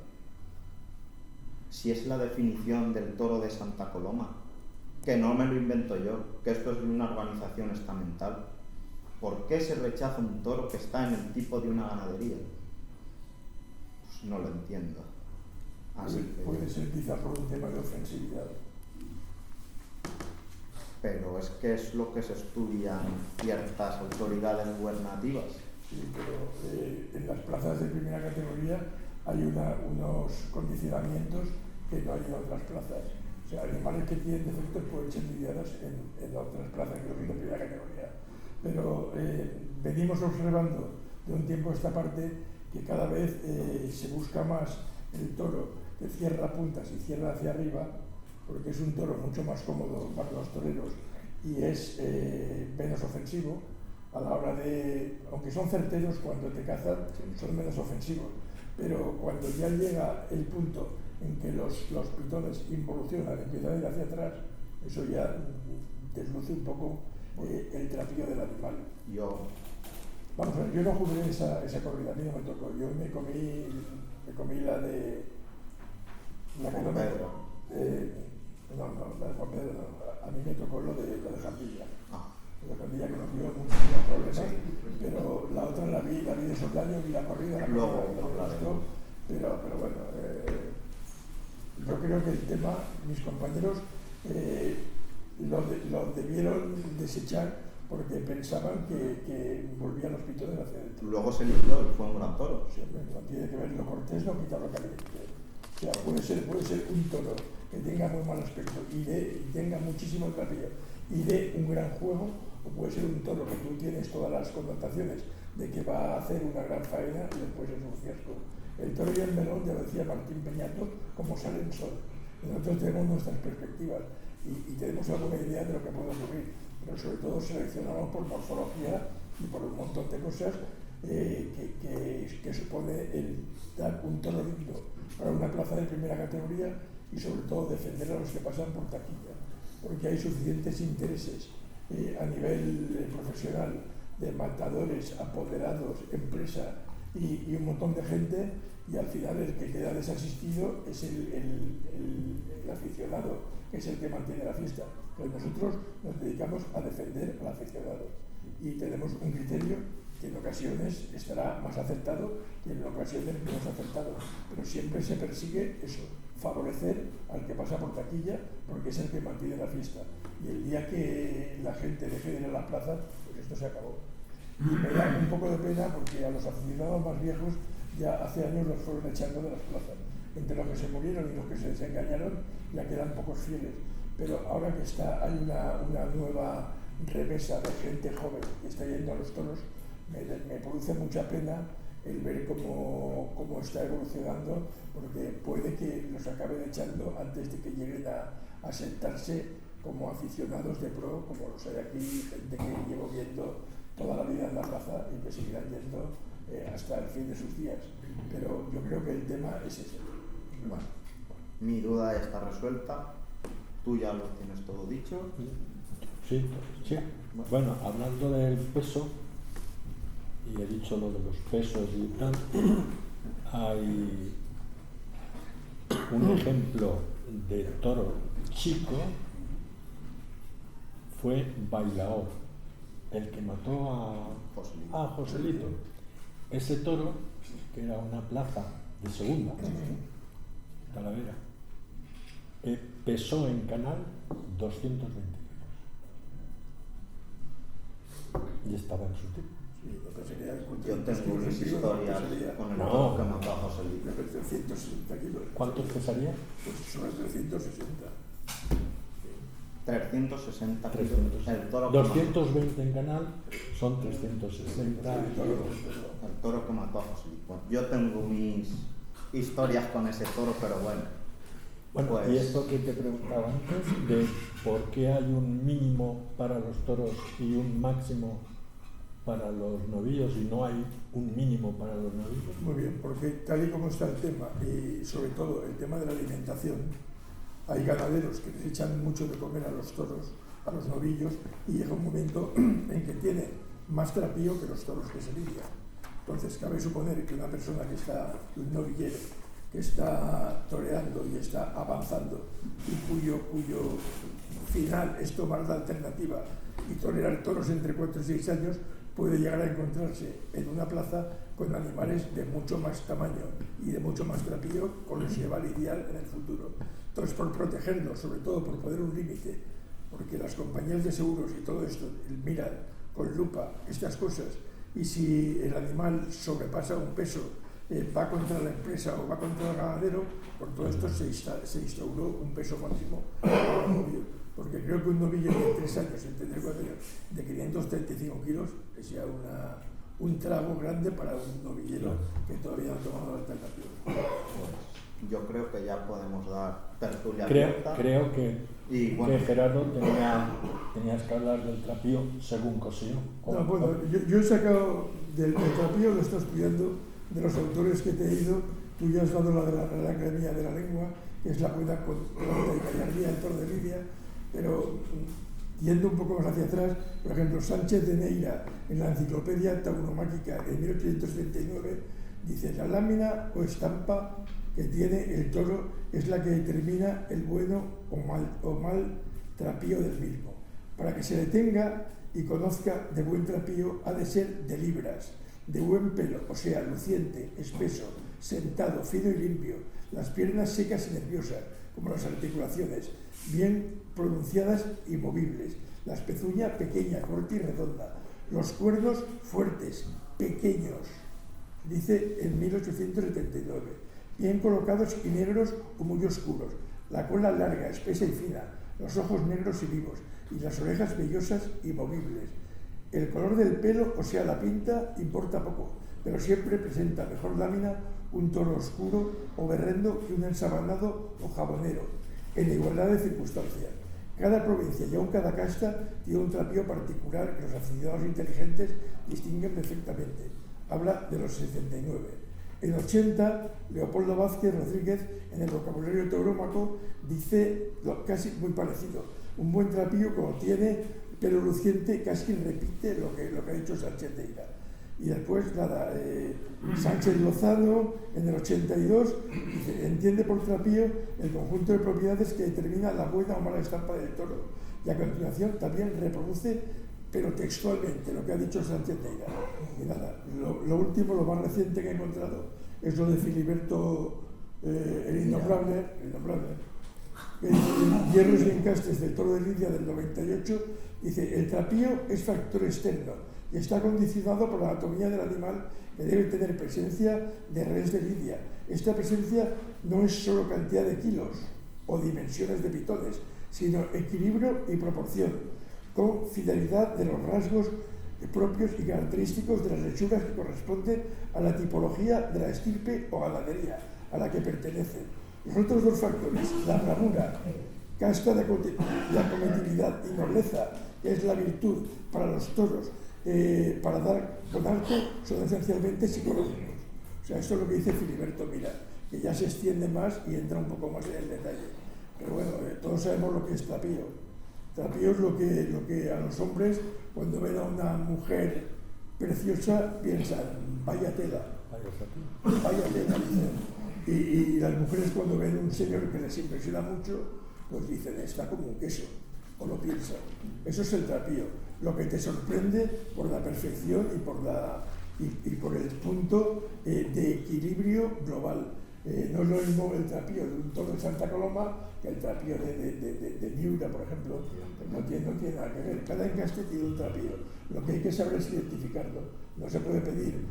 Si es la definición del toro de Santa Coloma, que no me lo invento yo, que esto es de una organización estamental, ¿por qué se rechaza un toro que está en el tipo de una ganadería? Pues no lo entiendo. Así que... Puede ser quizá por un tema de ofensividad. Pero es que es lo que se estudia en ciertas autoridades gubernativas. Sí, pero en las plazas de primera categoría hay unos condicionamientos que no hay en otras plazas. O sea, animales que tienen defectos pueden ser lidiados en otras plazas que no son de primera categoría. Pero venimos observando de un tiempo a esta parte que cada vez se busca más el toro que cierra puntas y cierra hacia arriba, porque es un toro mucho más cómodo para los toreros y es menos ofensivo a la hora de, aunque son certeros cuando te cazan, son menos ofensivos, pero cuando ya llega el punto en que los pitones involucionan, empiezan a ir hacia atrás, eso ya desluce un poco el trapío del animal. Yo Vamos a ver, yo no jugué esa corrida, a mí no me tocó. Yo me comí la de... La que Juan no me... Pedro. No, la de Juan Pedro no. A mí me tocó la de Jandilla. Ah, La de Jandilla que nos dio muchísimos problemas, pero la otra la vi de Soldado, vi la corrida, la Luego, corrida, me gustó, pero bueno, yo creo que el tema, mis compañeros lo debieron desechar porque pensaban que volvían los pitones hacia adentro. luego se libró y fue un gran toro. Siempre no tiene que ver lo cortés, no quita lo caliente. O sea, puede ser un toro que tenga muy mal aspecto y tenga muchísimo trapillo y de un gran juego, o puede ser un toro que tú tienes todas las connotaciones de que va a hacer una gran faena y después es un fiasco. El toro y el melón, ya lo decía Martín Peñato, como sale el sol. Nosotros tenemos nuestras perspectivas y tenemos alguna idea de lo que puede ocurrir, pero sobre todo seleccionamos por morfología y por un montón de cosas que supone el dar un toro digno para una plaza de primera categoría y sobre todo defender a los que pasan por taquilla, porque hay suficientes intereses a nivel profesional de matadores, apoderados, empresa y un montón de gente, y al final el que queda desasistido es el aficionado, que es el que mantiene la fiesta. Pero nosotros nos dedicamos a defender al aficionado y tenemos un criterio que en ocasiones estará más acertado y en ocasiones menos acertado, pero siempre se persigue eso, favorecer al que pasa por taquilla porque es el que mantiene la fiesta, y el día que la gente deje de ir a las plazas, pues esto se acabó. Y me da un poco de pena porque a los aficionados más viejos ya hace años los fueron echando de las plazas. Entre los que se murieron y los que se desengañaron ya quedan pocos fieles, pero ahora que hay una nueva remesa de gente joven que está yendo a los toros, me produce mucha pena el ver cómo está evolucionando, porque puede que los acaben echando antes de que lleguen a sentarse como aficionados de pro, como los hay aquí, gente que llevo viendo toda la vida en la plaza y que seguirán yendo hasta el fin de sus días. Pero yo creo que el tema es ese. Bueno. Mi duda está resuelta, tú ya lo tienes todo dicho. Sí. Bueno, hablando del peso, y he dicho lo de los pesos y tal, hay un ejemplo de toro chico, fue Bailaor, el que mató a Joselito. Ese toro, que era una plaza de segunda, Talavera, pesó en canal 220 kilos y estaba en su tipo. Yo tengo unas historias con el toro que mató a Joselito. 360 kilos. ¿Cuántos pesaría? Pues son 360. 360 kilos. 300. El toro 220 en canal son 360 kilos. El toro que mató a Joselito. Yo tengo mis historias con ese toro, pero bueno. Bueno, Pues, y esto que te preguntaba antes, de por qué hay un mínimo para los toros y un máximo para los novillos y no hay un mínimo para los novillos. Muy bien, porque tal y como está el tema, y sobre todo el tema de la alimentación, hay ganaderos que les echan mucho de comer a los toros, a los novillos, y llega un momento en que tiene más trapío que los toros que se lidian. Entonces, cabe suponer que una persona que está, un novillero, que está toreando y está avanzando y cuyo final es tomar la alternativa y torear toros entre 4 y 6 años, puede llegar a encontrarse en una plaza con animales de mucho más tamaño y de mucho más trapío con los que va a lidiar en el futuro. Entonces, por protegerlos, sobre todo por poner un límite, porque las compañías de seguros y todo esto miran con lupa estas cosas, y si el animal sobrepasa un peso, va contra la empresa o va contra el ganadero, por todo esto se instauró un peso máximo para un novillo, porque creo que un novillo de 3 años, en tener 4 años, de 535 kilos, es ya un trago grande para un novillero que todavía no ha tomado la alternativa. pues, yo creo que ya podemos dar tertulia Creo abierta. que, bueno, que Gerardo tenías que hablar del trapío según Cosío. No, bueno, yo he sacado del trapío, lo estoy estudiando, de los autores que te he ido. Tú ya has dado la de la Academia de la Lengua, que es la buena con y gallardía del toro de Lidia, pero Yendo un poco más hacia atrás, por ejemplo, Sánchez de Neira, en la Enciclopedia Tauromáquica en 1879, dice: la lámina o estampa que tiene el toro es la que determina el bueno o mal trapío del mismo. Para que se le tenga y conozca de buen trapío, ha de ser de libras, de buen pelo, o sea, luciente, espeso, sentado, fino y limpio, las piernas secas y nerviosas, como las articulaciones, bien pronunciadas y movibles, las pezuñas pequeña, corta y redonda, los cuernos fuertes, pequeños, dice en 1879, bien colocados y negros o muy oscuros, la cola larga, espesa y fina, los ojos negros y vivos, y las orejas vellosas y movibles. El color del pelo, o sea, la pinta, importa poco, pero siempre presenta mejor lámina un toro oscuro o berrendo que un ensabanado o jabonero, en igualdad de circunstancias. Cada provincia y aun cada casta tiene un trapío particular que los aficionados inteligentes distinguen perfectamente. Habla de los 69. En 80, Leopoldo Vázquez Rodríguez, en el vocabulario taurómaco, dice casi muy parecido. Un buen trapío, como tiene pelo luciente, casi repite lo que ha dicho Sánchez de Neira. Y después, nada, Sánchez Lozano, en el 82, dice: entiende por trapío el conjunto de propiedades que determina la buena o mala estampa del toro. Y a continuación también reproduce, pero textualmente, lo que ha dicho Sánchez de Neira. Y nada, lo último, lo más reciente que he encontrado, es lo de Filiberto, el Innombrable, que dice: Hierros y encastes del toro de Lidia del 98, dice: el trapío es factor externo y está condicionado por la anatomía del animal, que debe tener presencia de res de lidia. Esta presencia no es solo cantidad de kilos o dimensiones de pitones, sino equilibrio y proporción, con fidelidad de los rasgos propios y característicos de las lechugas que corresponden a la tipología de la estirpe o ganadería a la que pertenecen. Los otros dos factores, la bravura, casta de acometividad y nobleza, que es la virtud para los toros, para dar con arte, son esencialmente psicológicos. O sea, esto es lo que dice Filiberto Mira, que ya se extiende más y entra un poco más en el detalle. Pero bueno, todos sabemos lo que es trapío. Trapío es lo que a los hombres, cuando ven a una mujer preciosa, piensan: vaya tela, vaya tela, dicen. Y las mujeres, cuando ven a un señor que les impresiona mucho, pues dicen: está como un queso, o lo piensan. Eso es el trapío, lo que te sorprende por la perfección y por el punto de equilibrio global. No es lo mismo el trapío de un toro de Santa Coloma que el trapío de Miura, por ejemplo. No tiene nada que ver. Cada encaste tiene un trapío. Lo que hay que saber es identificarlo. No se puede pedir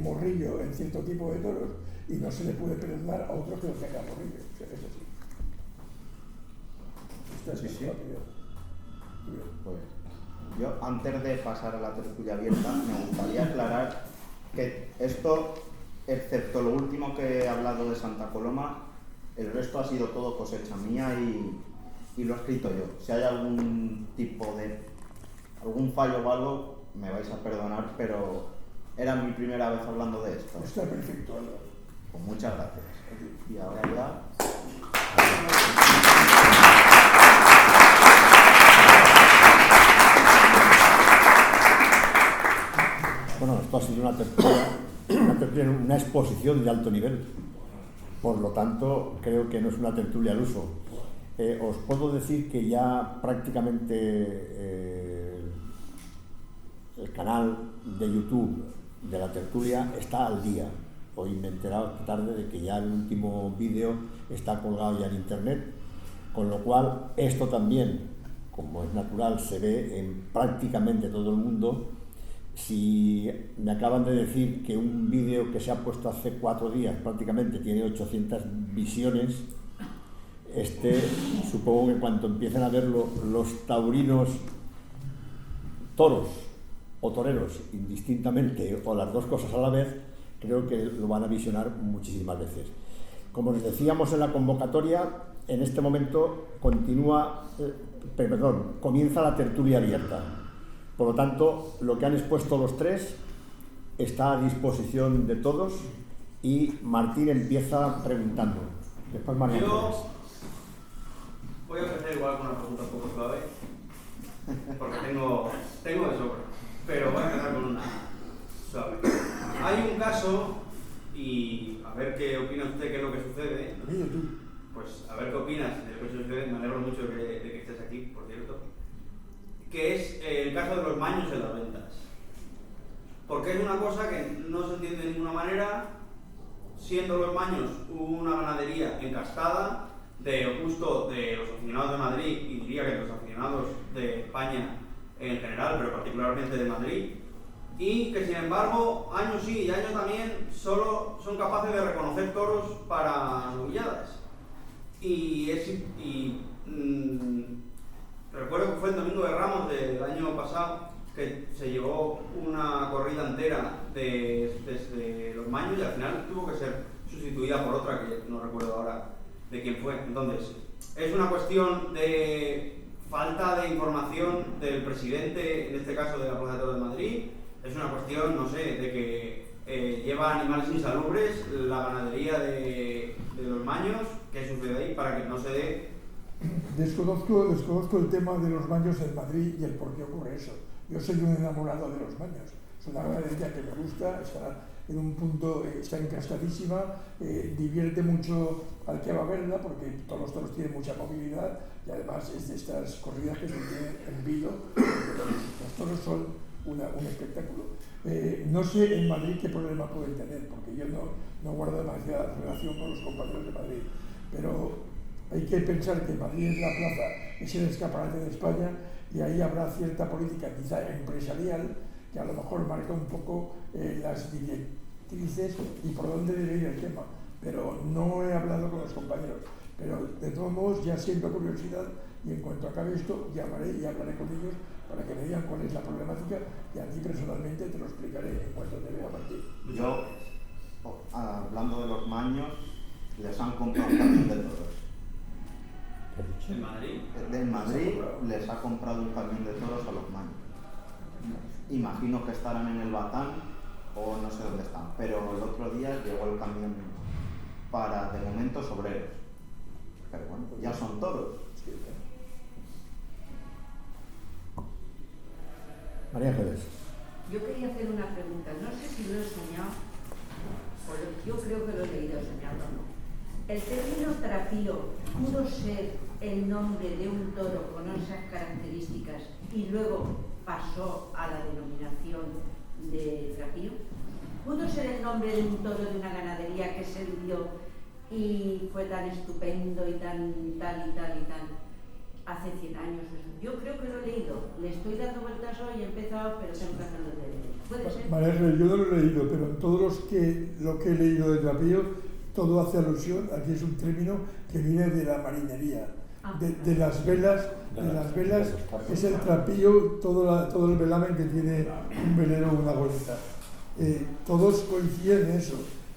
morrillo en cierto tipo de toros y no se le puede perdonar a otro que no tenga morrillo. O sea, es así. Sí. Pues, yo, antes de pasar a la tertulia abierta, me gustaría aclarar que esto, excepto lo último que he hablado de Santa Coloma, el resto ha sido todo cosecha mía y lo he escrito yo. Si hay algún fallo o algo, me vais a perdonar, pero era mi primera vez hablando de esto. Está perfecto, Álvaro. Pues muchas gracias. Y ahora ya... Bueno, esto ha sido una exposición de alto nivel. Por lo tanto, creo que no es una tertulia al uso. Os puedo decir que ya prácticamente el canal de YouTube de la tertulia está al día. Hoy me he enterado esta tarde de que ya el último vídeo está colgado ya en internet, con lo cual esto también, como es natural, se ve en prácticamente todo el mundo. Si me acaban de decir que un vídeo que se ha puesto hace 4 días prácticamente tiene 800 visiones, supongo que cuando empiecen a verlo los taurinos, toros o toreros indistintamente, o las dos cosas a la vez, creo que lo van a visionar muchísimas veces. Como les decíamos en la convocatoria, en este momento comienza la tertulia abierta. Por lo tanto, lo que han expuesto los tres está a disposición de todos y Martín empieza preguntando. Después María. Yo voy a empezar igual con una pregunta un poco suave. porque tengo de sobra. Pero voy a empezar con una suave. Hay un caso, y a ver qué opina usted, qué es lo que sucede. Pues a ver qué opinas de lo que sucede. Me alegro mucho de que estés aquí, por cierto. Que es el caso de los maños en las ventas. Porque es una cosa que no se entiende de ninguna manera, siendo los maños una ganadería encastada de gusto de los aficionados de Madrid, y diría que de los aficionados de España en general, pero particularmente de Madrid, y que sin embargo, años sí y años también, solo son capaces de reconocer toros para novilladas. Recuerdo que fue el Domingo de Ramos del año pasado, que se llevó una corrida entera desde los maños y al final tuvo que ser sustituida por otra que no recuerdo ahora de quién fue. Entonces, es una cuestión de falta de información del presidente, en este caso de la Plaza de Toros de Madrid. Es una cuestión, no sé, de que lleva animales insalubres la ganadería de los maños. ¿Qué sucede ahí para que no se dé? Desconozco el tema de los maños en Madrid y el por qué ocurre eso. Yo soy un enamorado de los maños. Es una ganadería que me gusta, está en un punto, está encastadísima, divierte mucho al que va a verla porque todos los toros tienen mucha movilidad y además es de estas corridas que se tienen en vilo. Los toros son un espectáculo. No sé en Madrid qué problema pueden tener, porque yo no guardo demasiada relación con los compañeros de Madrid, pero hay que pensar que Madrid es la plaza, es el escaparate de España, y ahí habrá cierta política quizá empresarial que a lo mejor marca un poco las directrices y por dónde debe ir el tema, pero no he hablado con los compañeros. Pero de todos modos ya siento curiosidad y en cuanto acabe esto llamaré y hablaré con ellos para que me digan cuál es la problemática y a ti personalmente te lo explicaré en cuanto te vea partir. Yo, hablando de los maños, les han comprado un camión de toros. ¿En Madrid? En Madrid les ha comprado un camión de toros a los maños. Imagino que estarán en el Batán o no sé dónde están, pero el otro día llegó el camión para, de momento, Sobreros. Pero bueno, ya son toros. María Ángeles. Yo quería hacer una pregunta, no sé si lo he soñado, yo creo que lo he leído soñado o no. ¿El término trapío pudo ser el nombre de un toro con esas características y luego pasó a la denominación de trapío? ¿Pudo ser el nombre de un toro de una ganadería que se vivió y fue tan estupendo y tan hace 100 años? Yo creo que lo he leído, le estoy dando vueltas hoy, he empezado, pero tengo que hacerlo de leer. ¿Puede ser? María, yo no lo he leído, pero en todos lo que he leído de trapío, todo hace alusión, aquí es un término que viene de la marinería, de las velas, es el trapío, todo el velamen que tiene un velero o una goleta. Todos coinciden en eso.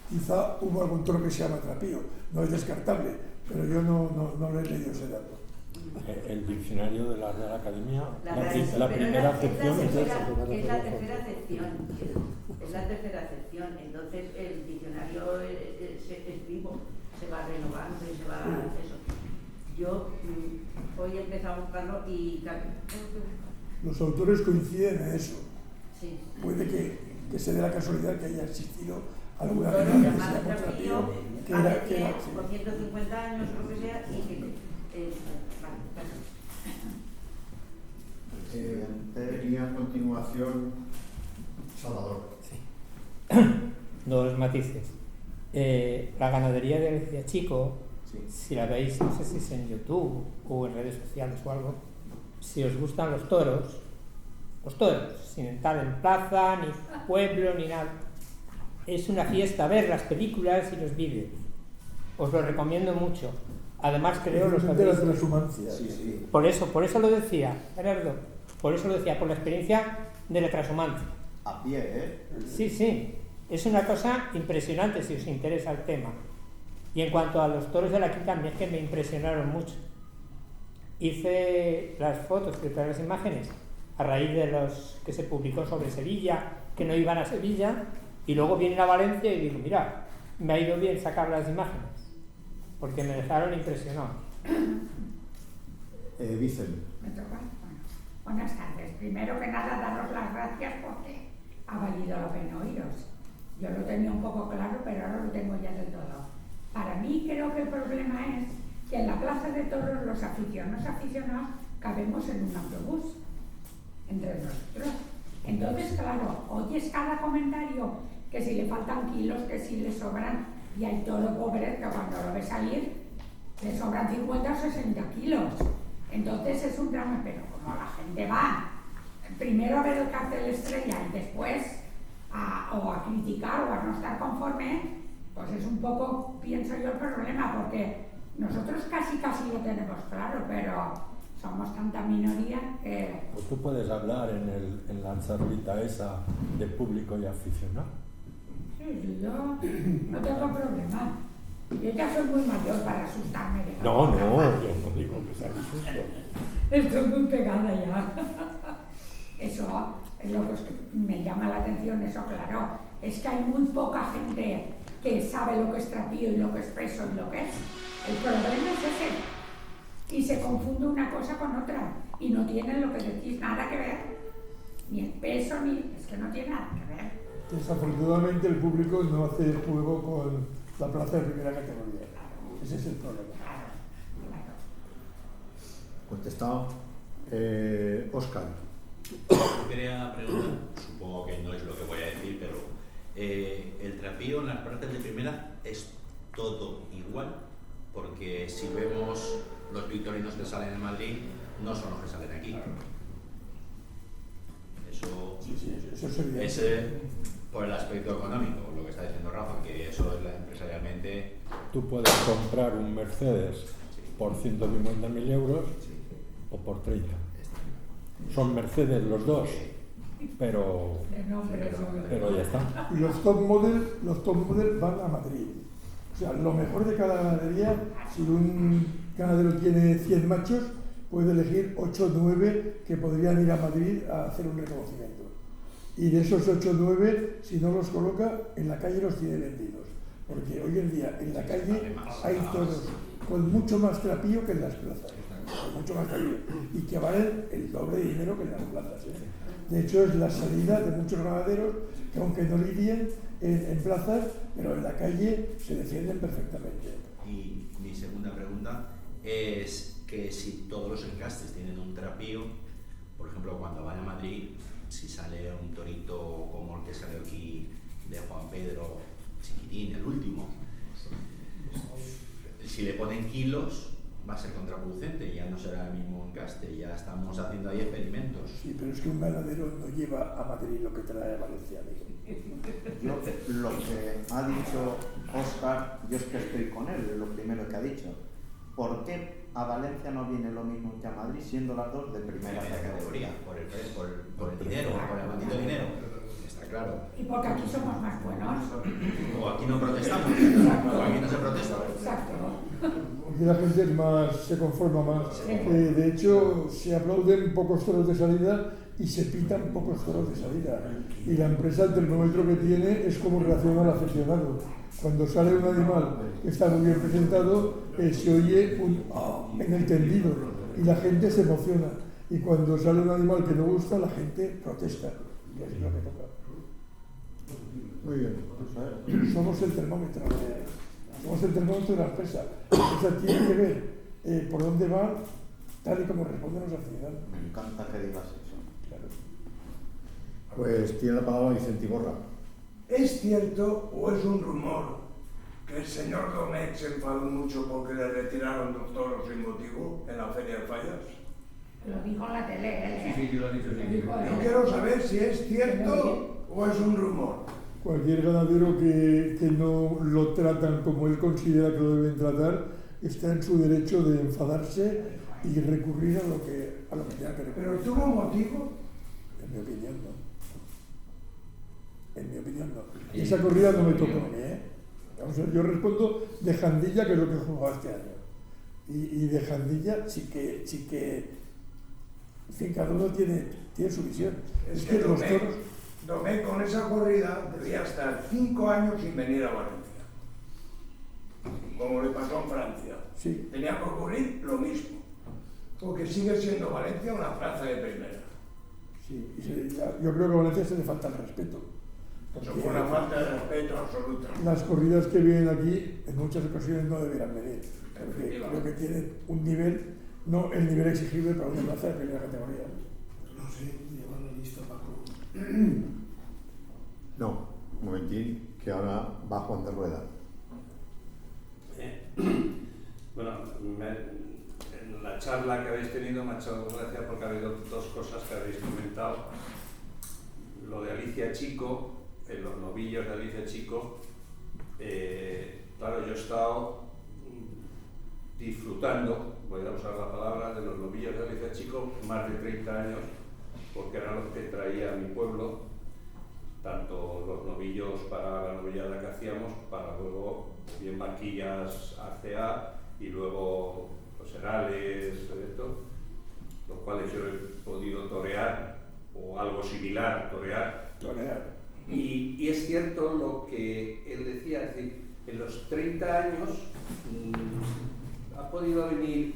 Quizá hubo algún toro que se llama trapío, no es descartable, pero yo no lo he leído ese dato. El diccionario de la Real Academia, la primera acepción es la tercera acepción. Es la tercera acepción. Entonces el diccionario es vivo, se va renovando y se va eso. Yo hoy he empezado a buscarlo y los autores coinciden en eso. Sí. Puede que se dé la casualidad que haya existido alguna toro vez que se llamado llama trapío trapío, hace 100 o 150 años o lo que sea y que Tenía a continuación Salvador. Sí. Dos matices. La ganadería de Alicia Chico, Sí. si la veis, no sé si es en YouTube o en redes sociales o algo, si os gustan los toros, sin estar en plaza, ni pueblo, ni nada, es una fiesta ver las películas y los vídeos. Os lo recomiendo mucho. Además creo lo de la sabéis. transhumancia. Sí. Por eso lo decía, Gerardo. Por eso lo decía, por la experiencia de la transhumancia. A pie, ¿eh? Sí. Es una cosa impresionante si os interesa el tema. Y en cuanto a los toros de la quinta, a mí es que me impresionaron mucho. Hice las fotos, las imágenes, a raíz de los que se publicó sobre Sevilla, que no iban a Sevilla, y luego vienen a Valencia y digo, mira, me ha ido bien sacar las imágenes, porque me dejaron impresionado. Vicen. Buenas tardes. Primero que nada, daros las gracias porque ha valido la pena oíros. Yo lo tenía un poco claro, pero ahora lo tengo ya del todo. Para mí creo que el problema es que en la plaza de toros los aficionados cabemos en un autobús entre nosotros. Entonces, claro, oyes cada comentario que si le faltan kilos, que si le sobran, y hay toro pobre que cuando lo ves salir le sobran 50 o 60 kilos. Entonces es un drama, pero como la gente va primero a ver el cartel estrella y después a criticar o a no estar conforme, pues es un poco, pienso yo, el problema, porque nosotros casi lo tenemos claro, pero somos tanta minoría que... Pues tú puedes hablar en la charlita esa de público y aficionado. Sí, yo no tengo problema. Yo ya soy muy mayor para asustarme de No, yo no digo que sea susto. Estoy muy pegada ya. Eso es lo que me llama la atención, eso claro. Es que hay muy poca gente que sabe lo que es trapío y lo que es peso y lo que es. El problema es ese. Y se confunde una cosa con otra. Y no tienen lo que decís nada que ver. Ni el peso, ni... Es que no tiene nada que ver. Desafortunadamente el público no hace juego con la plaza de primera categoría. Ese es el problema. Contestado. Óscar. Yo quería preguntar, supongo que no es lo que voy a decir, pero el trapío en las plazas de primera es todo igual, porque si vemos los victorinos que salen en Madrid, no son los que salen aquí. Eso, eso es evidente. Es por el aspecto económico, lo que está diciendo Rafa, que eso es empresarialmente... Tú puedes comprar un Mercedes por 150.000 euros o por 30. Son Mercedes los dos, pero ya está. Y los top model van a Madrid. O sea, lo mejor de cada ganadería, si un ganadero tiene 100 machos, puede elegir 8 o 9 que podrían ir a Madrid a hacer un reconocimiento. Y de esos 8 o 9, si no los coloca, en la calle los tiene vendidos. Porque hoy en día en la calle hay toros con mucho más trapío que en las plazas. Mucho más trapío. Y que valen el doble de dinero que en las plazas. De hecho, es la salida de muchos ganaderos que, aunque no lidien en plazas, pero en la calle se defienden perfectamente. Y mi segunda pregunta es que si todos los encastes tienen un trapío, por ejemplo, cuando van a Madrid, si sale un torito como el que salió aquí de Juan Pedro Chiquitín, el último, si le ponen kilos va a ser contraproducente, ya no será el mismo encaste, ya estamos haciendo ahí experimentos. Sí, pero es que un ganadero no lleva a Madrid lo que trae a Valencia, amigo. Yo, lo que ha dicho Óscar, yo es que estoy con él, es lo primero que ha dicho. ¿Por qué a Valencia no viene lo mismo que a Madrid, siendo las dos de primera categoría? Por el dinero, por el maldito dinero, está claro. Y porque aquí somos más buenos. O aquí no protestamos, o aquí no se protesta. Exacto. Aquí la gente se conforma más. De hecho, se aplauden pocos toros de salida y se pitan pocos toros de salida. Y la empresa, el termómetro que tiene es como reacciona al aficionado. Cuando sale un animal que está muy bien presentado, se oye un ¡ah! En el tendido y la gente se emociona. Y cuando sale un animal que no gusta, la gente protesta. Y es lo que toca. Muy bien. Somos el termómetro. Somos el termómetro de la empresa. La empresa tiene que ver por dónde va, tal y como responden los aficionados. Me encanta que digas eso. Claro. Pues tiene la palabra Vicente Iborra. ¿Es cierto o es un rumor que el señor Domecq se enfadó mucho porque le retiraron 2 toros sin motivo en la Feria de Fallas? Lo dijo en la tele, Sí, yo lo he dicho. Yo quiero saber si es cierto o es un rumor. Cualquier ganadero que no lo tratan como él considera que lo deben tratar está en su derecho de enfadarse y recurrir a lo que tenga que recurrir. ¿Pero tuvo motivo? En mi opinión, no. En mi opinión, no. Esa corrida no me tocó a mí, ¿eh? Vamos a ver, yo respondo de Jandilla, que es lo que he jugado este año. Y de Jandilla sí que en fin, cada uno tiene su visión. Es que los toros... Domecq con esa corrida debía estar 5 años sin venir a Valencia, como le pasó en Francia. Sí. Tenía que ocurrir lo mismo. porque sigue siendo Valencia una plaza de primera. Sí, yo creo que a Valencia se le falta el respeto. Eso fue una falta de respeto absoluta. Las corridas que vienen aquí en muchas ocasiones no deberían venir, porque creo que tienen un nivel, no el nivel exigible para una plaza de primera categoría. No sé, llevarlo listo, Paco. No, un momentín, que ahora va Juan de Rueda. Bueno, en la charla que habéis tenido me ha hecho gracia porque ha habido dos cosas que habéis comentado. Lo de Alicia Chico, los novillos de Alicia Chico. Claro, yo he estado disfrutando, voy a usar la palabra, de los novillos de Alicia Chico más de 30 años, porque eran los que traía a mi pueblo, tanto los novillos para la novillada que hacíamos, para luego bien vaquillas ACA y luego los herales, los cuales yo he podido torear o algo similar, torear. Y es cierto lo que él decía, es decir, en los 30 años ha podido venir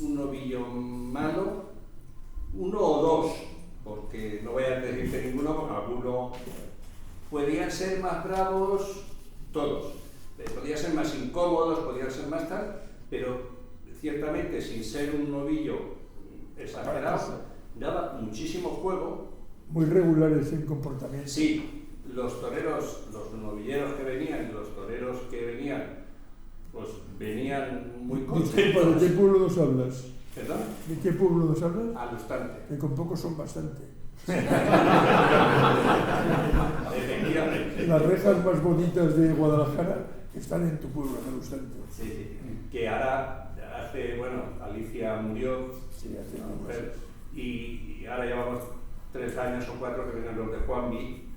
un novillo malo, uno o dos, porque no voy a decirte ninguno, porque algunos podían ser más bravos, todos, podían ser más incómodos, podían ser más tal, pero ciertamente sin ser un novillo exagerado, daba muchísimo juego. Muy regulares en comportamiento. Sí, los toreros, los novilleros que venían y los toreros que venían, pues venían muy contentos. ¿De qué pueblo nos hablas? ¿Perdón? ¿De qué pueblo nos hablas? Alustante. Que con pocos son bastante. Efectivamente. Las rejas más bonitas de Guadalajara están en tu pueblo, en Alustante. Sí, sí. Que ahora, bueno, Alicia murió, sí, hace una mujer, y ahora llevamos 3 años o 4 que vienen los de Juanvi.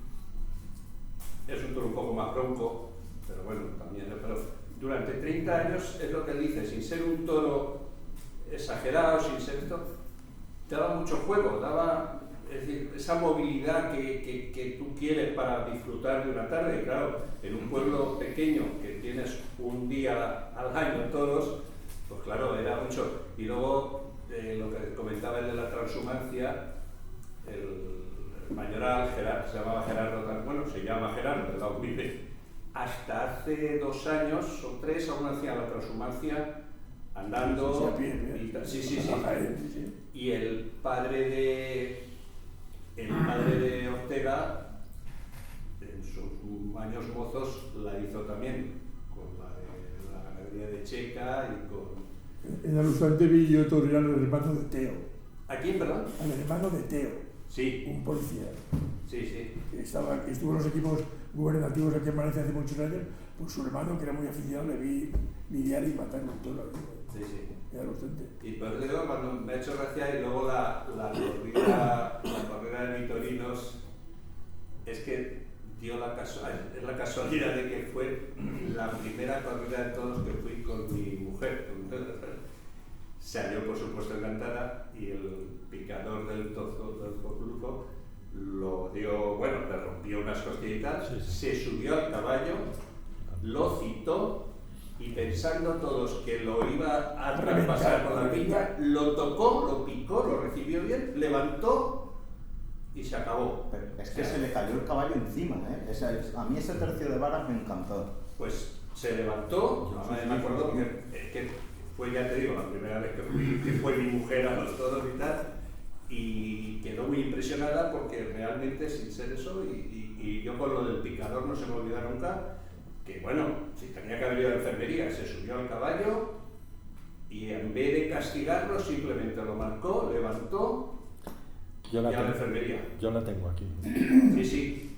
Es un toro un poco más bronco, pero bueno, también. Pero durante 30 años es lo que él dice, sin ser un toro exagerado, sin ser esto, daba mucho juego, daba, es decir, esa movilidad que tú quieres para disfrutar de una tarde. Claro, en un pueblo pequeño que tienes un día al año todos, pues claro, era mucho. Y luego lo que comentaba el de la transhumancia, el mayoral, se llamaba Gerardo, bueno, se llama Gerardo, de la UBIPE, hasta hace 2 años o 3 aún hacía la transhumancia andando. Sí. Y el padre de Ortega, en sus años mozos, la hizo también, con la ganadería de Checa y con... En Alustante vi yo torear al hermano de Teo. ¿A quién, perdón? Al hermano de Teo. Sí. Un policía. Sí. Que estuvo en los equipos gubernativos aquí en Valencia hace muchos años, pues su hermano, que era muy aficionado, le vi lidiar y matar un toro. Sí. Era Alustante. Y por eso cuando me ha hecho gracia, y luego la corrida de Vitorinos, es que dio es la casualidad de que fue la primera corrida de todos que fui con mi mujer. Salió, por supuesto, encantada, y el picador del grupo lo dio, bueno, le rompió unas costillitas, se subió al caballo, lo citó, y pensando todos que lo iba a traspasar con la piña, lo tocó, lo picó, lo recibió bien, levantó y se acabó. Pero es que se le cayó el caballo encima, ¿eh? A mí ese tercio de varas me encantó. Pues se levantó, me acuerdo que fue, ya te digo, la primera vez que fui, que fue mi mujer a los toros y tal, y quedó muy impresionada porque realmente, sin ser eso, y yo con lo del picador no se me olvida nunca, que bueno, si tenía que haber ido a la enfermería, se subió al caballo y en vez de castigarlo simplemente lo marcó, levantó y a la enfermería. Yo la tengo aquí. Sí.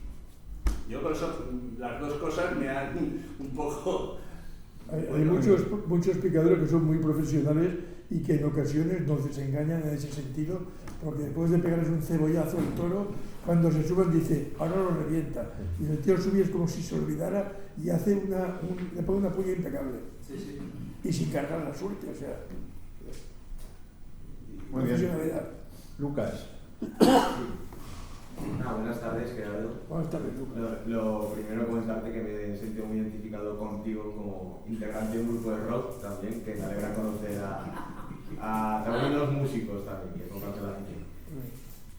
Yo por eso las dos cosas me han un poco... Hay muchos picadores que son muy profesionales y que en ocasiones nos desengañan en ese sentido, porque después de pegarles un cebollazo al toro, cuando se suben dice, ahora lo revienta. Y el tío subir es como si se olvidara y hace le pone una puña impecable. Sí. Y sin cargar la suerte, o sea. Muy bien. Lucas. Buenas tardes, Gerardo. Buenas tardes, Lucas. Lo primero, comentarte que me he sentido muy identificado contigo como integrante de un grupo de rock también, que me alegra conocer a Raúl los músicos también, que comparte la afición.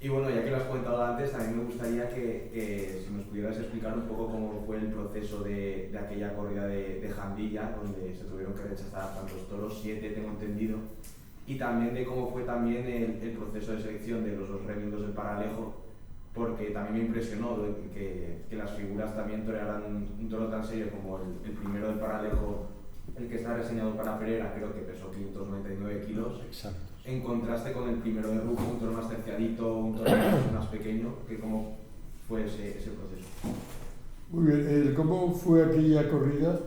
Y bueno, ya que lo has comentado antes, también me gustaría que si nos pudieras explicar un poco cómo fue el proceso de aquella corrida de Jandilla, donde se tuvieron que rechazar tantos toros, 7 tengo entendido, y también de cómo fue también el proceso de selección de los 2 revindos del Paralejo, porque también me impresionó que las figuras también torearan un toro tan serio como el primero del Paralejo, el que está reseñado para Pereira, creo que pesó 599 kilos. Exacto. En contraste con el primero de Rufo, un toro más terciadito, un toro más pequeño, que cómo fue ese proceso. Muy bien, cómo fue aquella corrida,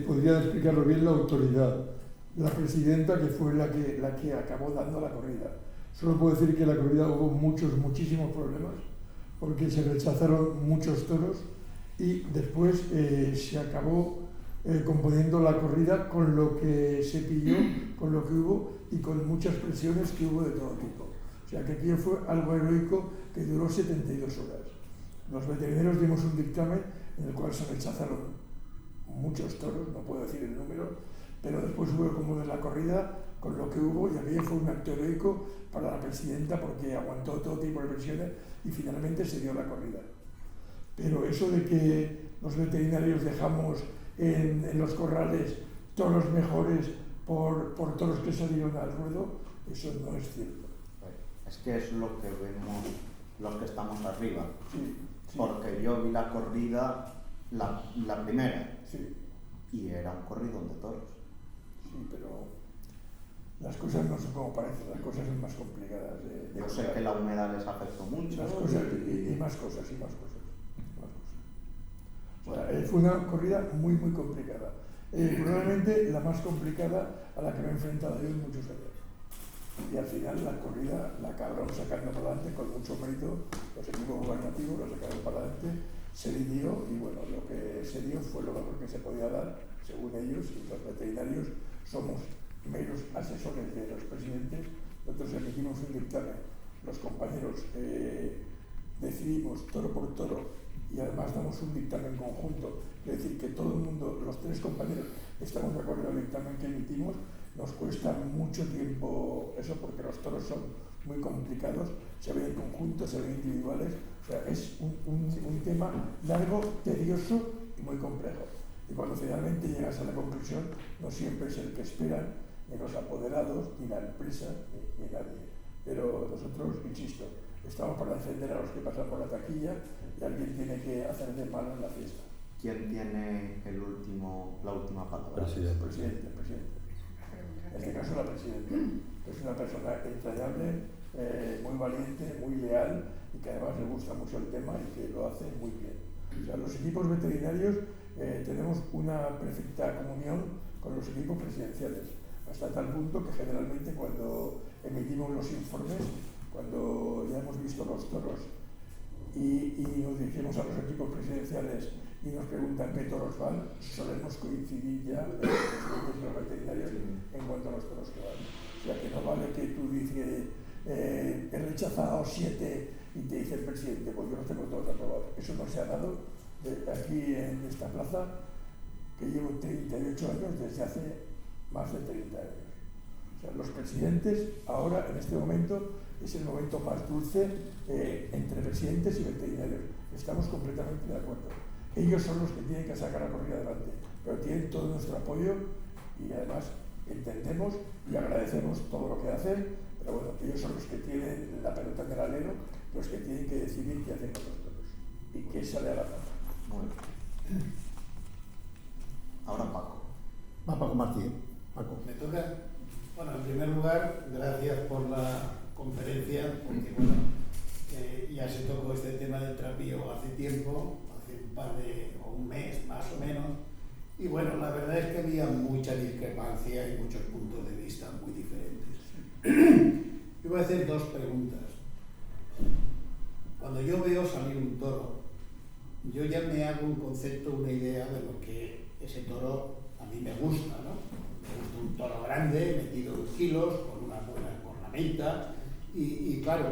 podría explicarlo bien la autoridad, la presidenta, que fue la que acabó dando la corrida. Solo puedo decir que en la corrida hubo muchísimos problemas, porque se rechazaron muchos toros y después se acabó componiendo la corrida con lo que se pilló, con lo que hubo y con muchas presiones que hubo de todo tipo. O sea que aquí fue algo heroico que duró 72 horas. Los veterinarios dimos un dictamen en el cual se rechazaron muchos toros, no puedo decir el número, pero después hubo como de la corrida con lo que hubo, y aquello fue un acto heroico para la presidenta porque aguantó todo tipo de presiones y finalmente se dio la corrida. Pero eso de que los veterinarios dejamos en los corrales toros mejores por toros que salieron al ruedo, eso no es cierto. Es que es lo que vemos los que estamos arriba. Sí. Porque yo vi la corrida, la primera, sí. Y era un corridón de toros. Sí, pero las cosas no son como parecen, las cosas son más complicadas. Yo sé que la humedad les afectó mucho. Las cosas, y más cosas. O sea, fue una corrida muy complicada. Probablemente la más complicada a la que me he enfrentado yo en muchos años. Y al final la corrida la acabaron sacando para adelante con mucho mérito. Los equipos gubernativos lo sacaron para adelante, se dio, y bueno, lo que se dio fue lo mejor que se podía dar, según ellos, y los veterinarios somos meros asesores de los presidentes. Nosotros emitimos un dictamen, los compañeros decidimos toro por toro y además damos un dictamen conjunto, es decir, que todo el mundo, los 3 compañeros, estamos de acuerdo en el dictamen que emitimos. Nos cuesta mucho tiempo eso porque los toros son muy complicados, se ven en conjunto, se ven individuales, o sea, es un tema largo, tedioso y muy complejo. Y cuando finalmente llegas a la conclusión, no siempre es el que esperan ni los apoderados, ni la empresa, ni nadie. Pero nosotros, insisto, estamos para defender a los que pasan por la taquilla y alguien tiene que hacer de malo en la fiesta. ¿Quién tiene la última palabra? Presidente. En este caso la presidenta, que es una persona entrañable, muy valiente, muy leal y que además le gusta mucho el tema y que lo hace muy bien. O sea, los equipos veterinarios tenemos una perfecta comunión con los equipos presidenciales, hasta tal punto que generalmente cuando emitimos los informes, cuando ya hemos visto los toros y nos dirigimos a los equipos presidenciales y nos preguntan qué toros van, solemos coincidir ya los veterinarios en cuanto a los toros que van. O sea que no vale que tú dices he rechazado 7 y te dice el presidente, pues yo los tengo todos aprobados. Eso no se ha dado aquí en esta plaza, que llevo 38 años, desde hace más de 30 años. O sea, los presidentes ahora, en este momento, es el momento más dulce entre presidentes y veterinarios. Estamos completamente de acuerdo. Ellos son los que tienen que sacar la corrida adelante, pero tienen todo nuestro apoyo y además entendemos y agradecemos todo lo que hacen, pero bueno, ellos son los que tienen la pelota en el alero, los que tienen que decidir qué hacen con nosotros y qué sale a la plaza. Bueno. Ahora Paco. Va Paco Martín. Paco. Me toca. Bueno, en primer lugar, gracias por la conferencia, porque bueno, ya se tocó este tema del trapío hace tiempo, un mes más o menos, y bueno, la verdad es que había mucha discrepancia y muchos puntos de vista muy diferentes. Yo voy a hacer 2 preguntas. Cuando yo veo salir un toro, yo ya me hago un concepto, una idea de lo que ese toro a mí me gusta, ¿no? Me gusta un toro grande, metido en kilos, con una buena ornamenta, y claro,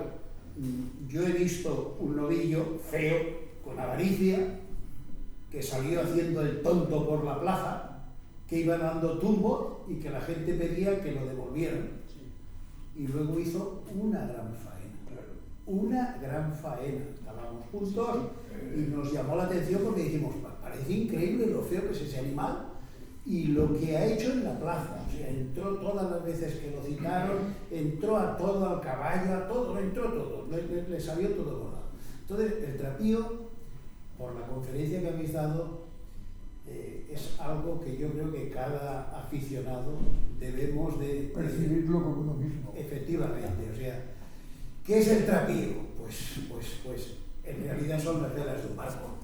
yo he visto un novillo feo, con avaricia, que salió haciendo el tonto por la plaza, que iba dando tumbos y que la gente pedía que lo devolvieran. y luego hizo una gran faena. Una gran faena. Estábamos juntos y nos llamó la atención porque dijimos, parece increíble lo feo que es ese animal y lo que ha hecho en la plaza. O sea, entró todas las veces que lo citaron, entró a todo, al caballo, a todo, entró todo, le salió todo volado. Entonces, el trapío, por la conferencia que habéis dado, es algo que yo creo que cada aficionado debemos de percibirlo como uno mismo. Efectivamente, o sea, ¿qué es el trapío? Pues en realidad son las velas de un barco.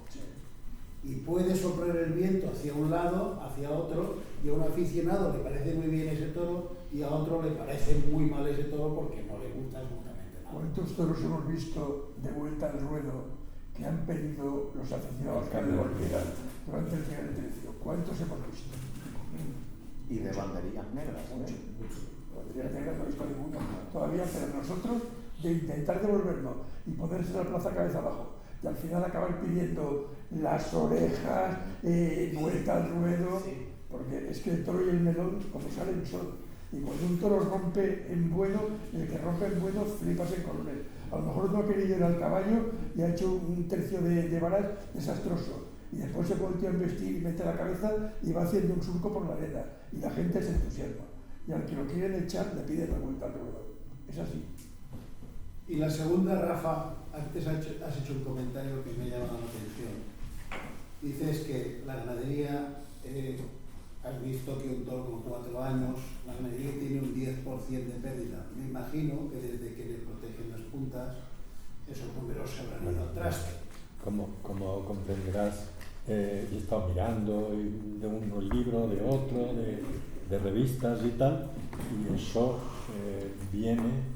Y puede soplar el viento hacia un lado, hacia otro, y a un aficionado le parece muy bien ese toro y a otro le parece muy mal ese toro porque no le gusta absolutamente nada. ¿Cuántos toros hemos visto de vuelta al ruedo que han pedido los aficionados que le volvieran durante el final de televisión? ¿Cuántos hemos visto? Y de banderillas negras, Banderillas negras no he visto ninguna todavía, pero nosotros de intentar devolverlo y ponerse la plaza cabeza abajo y al final acabar pidiendo las orejas, vuelta al ruedo, porque es que el toro y el melón como salen son. Y cuando un toro rompe en bueno, el que rompe en bueno flipas en colores. A lo mejor no ha querido ir al caballo y ha hecho un tercio de varas desastroso. Y después se voltea a vestir y mete la cabeza y va haciendo un surco por la arena. Y la gente se entusiasma. Y al que lo quieren echar le piden la vuelta al ruedo. Es así. Y la segunda, Rafa, antes has hecho un comentario que me ha llamado la atención. Dices que la ganadería, has visto que un toro con 4 años, la ganadería tiene un 10% de pérdida. Me imagino que desde que le protegen las puntas, esos números se habrán ido al traste. Como comprenderás, he estado mirando de un libro, de otro, de revistas y tal, y eso viene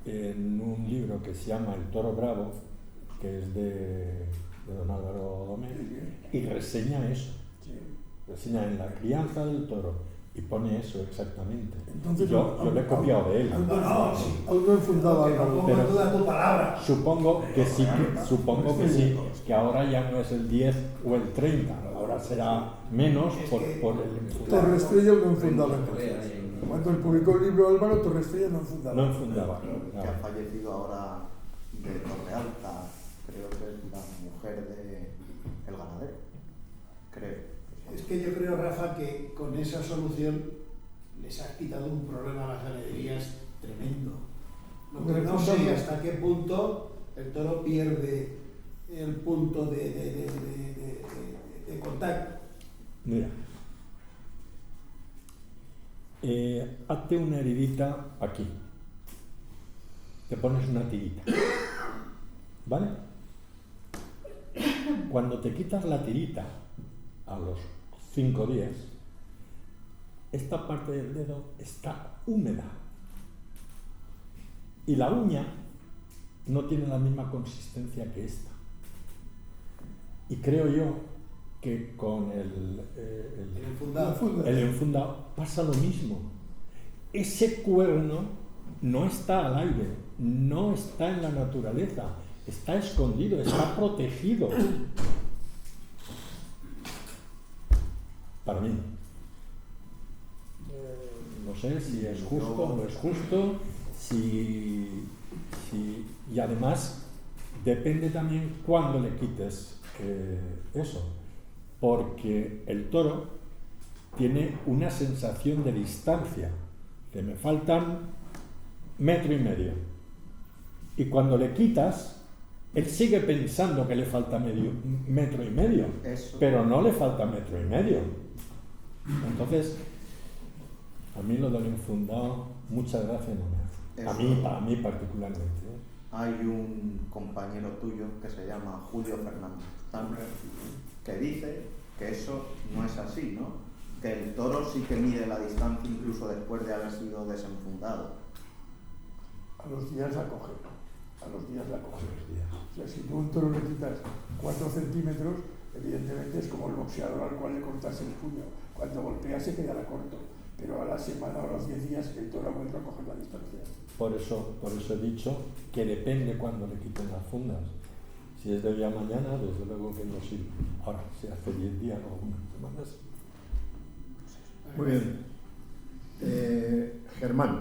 en un libro que se llama El Toro Bravo, que es de don Álvaro Domecq, y reseña eso. Reseña en la crianza del toro y pone eso exactamente. Entonces, yo le he copiado de él. Aún no he fundado algo. Pero supongo que sí, que ahora ya no es el 10 o el 30, ahora será menos por el... Torrestrella no enfundaba. Cuando él publicó el libro Álvaro, Torrestrella no enfundaba. No enfundaba. Que ha fallecido ahora de Torrealta, creo que es la mujer del ganadero, creo. Es que yo creo, Rafa, que con esa solución les has quitado un problema a las ganaderías tremendo. Lo que no sé hasta qué punto el toro pierde el punto de contacto. Mira, hazte una heridita aquí. Te pones una tirita, ¿vale? Cuando te quitas la tirita a los 5 días, esta parte del dedo está húmeda y la uña no tiene la misma consistencia que esta. Y creo yo que con el enfundado pasa lo mismo. Ese cuerno no está al aire, no está en la naturaleza, está escondido, está protegido. Para mí. No sé si es justo o no es justo, y además depende también cuándo le quites eso, porque el toro tiene una sensación de distancia, que me faltan 1,5 metros, y cuando le quitas, él sigue pensando que le falta 1,5 metros, pero no le falta 1,5 metros. Entonces, a mí lo del enfundado, muchas gracias no me hace. A mí particularmente. Hay un compañero tuyo que se llama Julio Fernández Tanner, que dice que eso no es así, ¿no? Que el toro sí que mide la distancia incluso después de haber sido desenfundado. A los días la coge. O sea, si tú a un toro le quitas 4 centímetros, evidentemente es como el boxeador al cual le cortas el puño. Cuando golpea se quedará corto, pero a la semana o a los 10 días el toro vuelve a coger la distancia. Por eso he dicho que depende cuando le quiten las fundas. Si es de hoy a mañana, desde luego que no sirve. Ahora, si hace 10 días o unas semanas. Muy bien. Germán.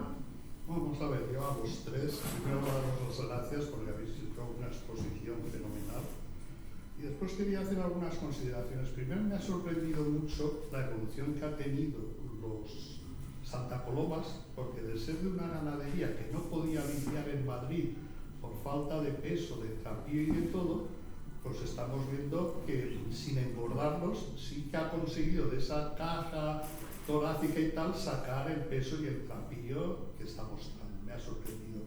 Vamos a ver, yo a los tres, primero daros las gracias porque habéis hecho una exposición fenomenal y después quería hacer algunas consideraciones. Primero me ha sorprendido mucho la evolución que ha tenido los Santa Colomas, porque de ser de una ganadería que no podía lidiar en Madrid por falta de peso, de trapío y de todo, pues estamos viendo que sin engordarlos sí que ha conseguido de esa caja torácica y tal sacar el peso y el trapío que está mostrando. Me ha sorprendido.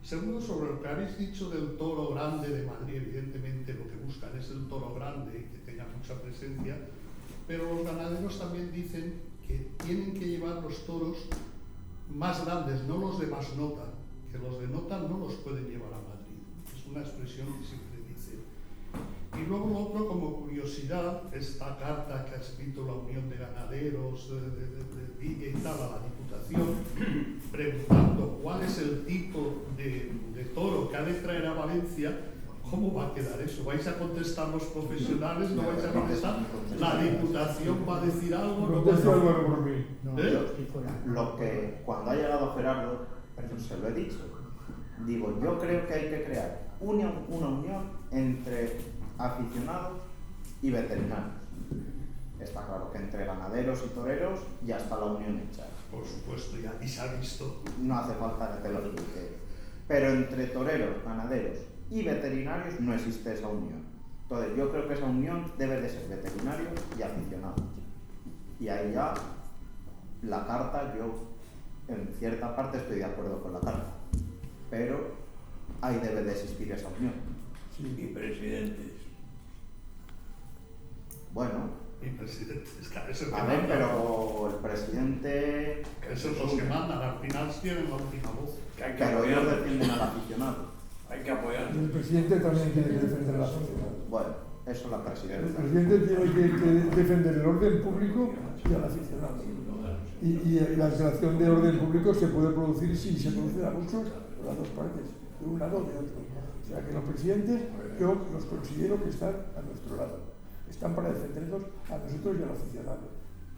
Segundo, sobre lo que habéis dicho del toro grande de Madrid, evidentemente lo que buscan es el toro grande y que tenga mucha presencia, pero los ganaderos también dicen que tienen que llevar los toros más grandes, no los de más nota, que los de nota no los pueden llevar a Madrid. Es una expresión que siempre dicen. Y luego lo otro, como curiosidad, esta carta que ha escrito la Unión de Ganaderos de Villa y tal a la Diputación, preguntando cuál es el tipo de toro que ha de traer a Valencia. ¿Cómo va a quedar eso? ¿Vais a contestar los profesionales? ¿No vais a contestar? ¿La Diputación va a decir algo? Lo que cuando ha llegado Gerardo, se lo he dicho. Digo, yo creo que hay que crear una unión entre aficionados y veterinarios. Está claro que entre ganaderos y toreros ya está la unión hecha. Por supuesto, ya y se ha visto. No hace falta que te lo explique. Pero entre toreros, ganaderos y veterinarios no existe esa unión. Entonces yo creo que esa unión debe de ser veterinarios y aficionados. Y ahí ya la carta, yo en cierta parte estoy de acuerdo con la carta, pero ahí debe de existir esa unión. Sí, y presidentes. Bueno. Y presidentes, claro, eso que a ver, mandan, pero el presidente... Que esos son los que mandan, al final tienen la última voz. Que hay que pero ellos apoyar. defienden al aficionado. Hay que apoyar. Y el presidente también tiene que defender la sociedad. Bueno, eso es la El presidencia. presidente tiene que defender el orden público y al aficionado. Y la alteración de orden público se puede producir si se producen abusos por las dos partes, de un lado o de otro. O sea que los presidentes, yo los considero que están a nuestro lado. Están para defendernos a nosotros y al aficionado.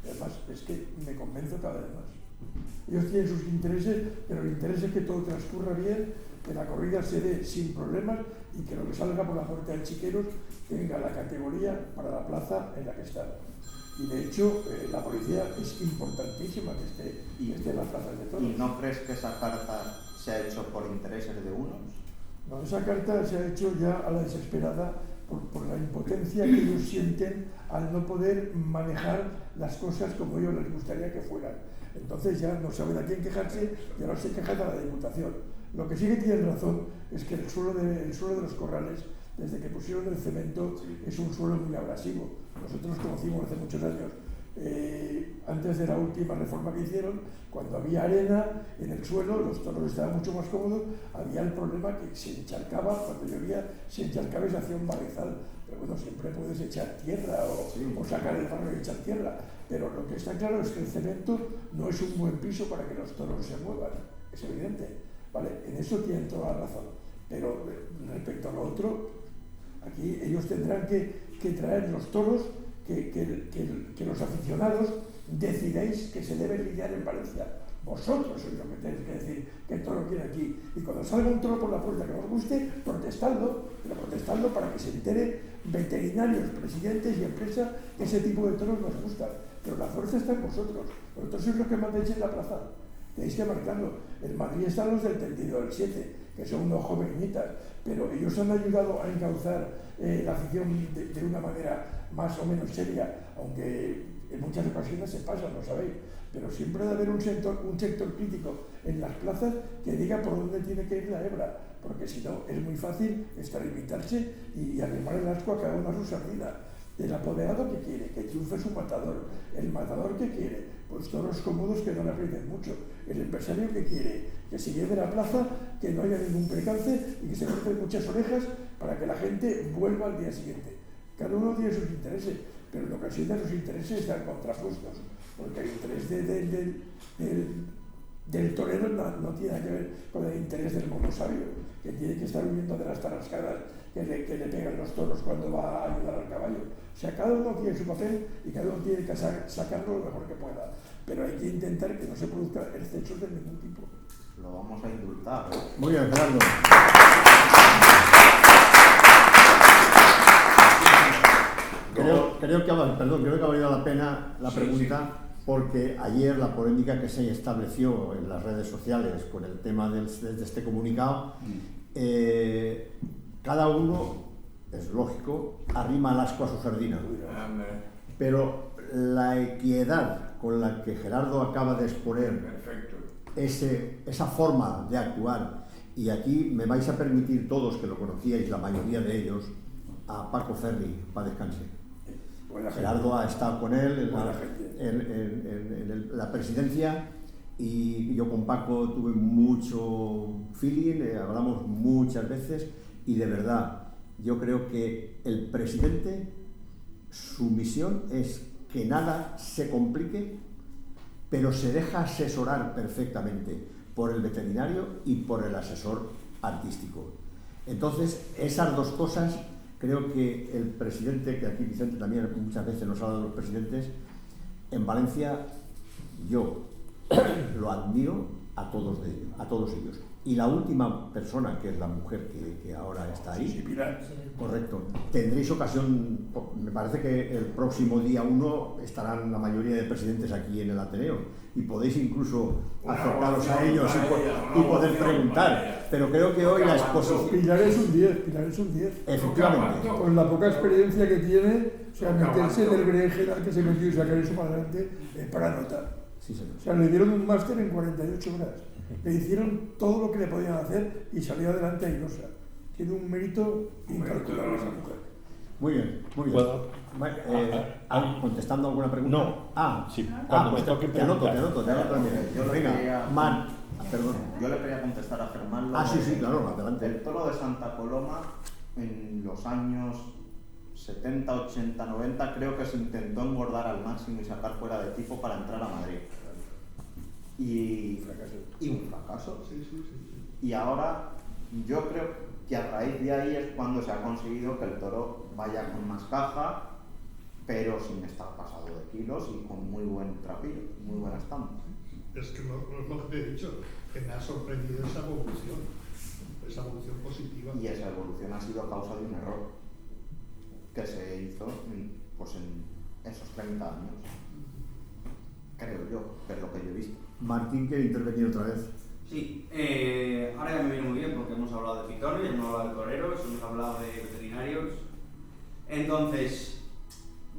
Y además es que me convenzo cada vez más. Ellos tienen sus intereses, pero el interés es que todo transcurra bien, que la corrida se dé sin problemas y que lo que salga por la puerta de Chiqueros tenga la categoría para la plaza en la que está. Y de hecho, la policía es importantísima que esté en las plazas de toros. ¿Y no crees que esa carta se ha hecho por intereses de unos? No, esa carta se ha hecho ya a la desesperada por la impotencia que ellos sienten al no poder manejar las cosas como ellos les gustaría que fueran. Entonces ya no saben a quién quejarse y ahora se quejan a la Diputación. Lo que sí que tienen razón es que el suelo de los corrales, desde que pusieron el cemento, es un suelo muy abrasivo. Nosotros conocimos hace muchos años, antes de la última reforma que hicieron, cuando había arena en el suelo, los toros estaban mucho más cómodos, había el problema que se encharcaba, cuando llovía se encharcaba y se hacía un barrizal. Pero bueno, siempre puedes echar tierra o sacar el barro y echar tierra. Pero lo que está claro es que el cemento no es un buen piso para que los toros se muevan, es evidente. ¿Vale? En eso tienen toda la razón. Pero respecto a lo otro, aquí ellos tendrán que traer los toros que los aficionados decidáis que se deben lidiar en Valencia. Vosotros sois lo que tenéis que decir que el toro quiere aquí. Y cuando salga un toro por la puerta que no os guste, protestadlo, pero protestadlo para que se entere veterinarios, presidentes y empresas que ese tipo de toros nos gustan. Pero la fuerza está en vosotros. Vosotros sois los que mandáis en la plaza. Tenéis que marcarlo. En Madrid están los del tendido del 7, que son unos jovencitas, pero ellos han ayudado a encauzar la afición de una manera más o menos seria, aunque en muchas ocasiones se pasan, lo sabéis, pero siempre debe haber un sector crítico en las plazas que diga por dónde tiene que ir la hebra, porque si no es muy fácil extralimitarse y arrimar el asco a cada uno a su sardina. El apoderado que quiere, que triunfe su matador. El matador que quiere, pues toros cómodos que no le aprieten mucho. El empresario que quiere, que se lleve la plaza, que no haya ningún percance y que se corten muchas orejas para que la gente vuelva al día siguiente. Cada uno tiene sus intereses, pero en ocasiones los intereses están contrapuestos, porque el interés del torero no tiene nada que ver con el interés del monosabio, que tiene que estar huyendo de las tarascadas que le pegan los toros cuando va a ayudar al caballo. O sea, cada uno tiene su papel y cada uno tiene que sacarlo lo mejor que pueda, pero hay que intentar que no se produzcan excesos de ningún tipo. lo vamos a indultar. Muy bien, Gerardo. Creo que ha valido la pena la pregunta, porque ayer la polémica que se estableció en las redes sociales con el tema de este comunicado, cada uno, es lógico, arrima el asco a su sardina. Pero la equidad con la que Gerardo acaba de exponer esa forma de actuar, y aquí me vais a permitir todos que lo conocíais, la mayoría de ellos, a Paco Ferri, para descanse. Gerardo ha estado con él en la presidencia, y yo con Paco tuve mucho feeling, hablamos muchas veces, y de verdad, yo creo que el presidente, su misión es que nada se complique, pero se deja asesorar perfectamente por el veterinario y por el asesor artístico. Entonces, esas dos cosas, creo que el presidente, que aquí Vicente también muchas veces nos habla de los presidentes, en Valencia yo lo admiro a todos ellos. Y la última persona, que es la mujer que ahora está ahí, correcto, tendréis ocasión, me parece que el próximo día 1 estarán la mayoría de presidentes aquí en el Ateneo, y podéis incluso acercaros a ellos y poder preguntar. Pero creo que hoy la exposición... Pilar es un 10. Efectivamente. Con la poca experiencia que tiene, o sea, meterse en el berenjenal que se metió y sacar eso para adelante, para anotar. Sí, señor. O sea, le dieron un máster en 48 horas. Le hicieron todo lo que le podían hacer y salió adelante airosa. Tiene un mérito incalculable esa mujer. Muy bien, muy bien. ¿Contestando alguna pregunta? No. Sí, cuando me toque preguntar. Yo le quería contestar a Germán. Sí, claro, adelante. El toro de Santa Coloma, en los años 70, 80, 90, creo que se intentó engordar al máximo y sacar fuera de tipo para entrar a Madrid. Y un fracaso. Y ahora yo creo que a raíz de ahí es cuando se ha conseguido que el toro vaya con más caja, pero sin estar pasado de kilos y con muy buen trapillo, muy buena estampa. Es que lo que te he dicho, que me ha sorprendido esa evolución positiva. Y esa evolución ha sido a causa de un error que se hizo en esos 30 años. Creo yo, que es lo que yo he visto. Martín quiere intervenir otra vez. Sí, ahora ya me viene muy bien porque hemos hablado de pitones, hemos hablado de toreros, hemos hablado de veterinarios. Entonces,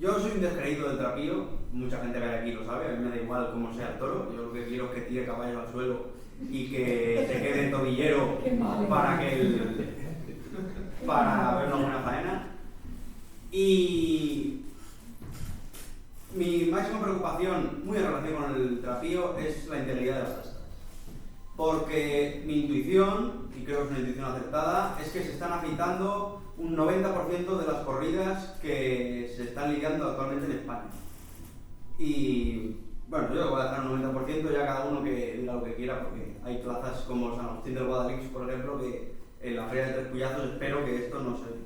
yo soy un descreído del trapío, mucha gente que hay aquí lo sabe, a mí me da igual cómo sea el toro, yo lo que quiero es que tire caballo al suelo y que se quede tobillero para ver una buena faena. Y mi máxima preocupación, muy en relación con el trapío, es la integridad de las castas. Porque mi intuición, y creo que es una intuición acertada, es que se están agitando un 90% de las corridas que se están lidiando actualmente en España. Y bueno, yo voy a dejar un 90%, ya cada uno que diga lo que quiera, porque hay plazas como San Agustín del Guadalix, por ejemplo, que en la Feria de Tres Cuyazos espero que esto no se dé.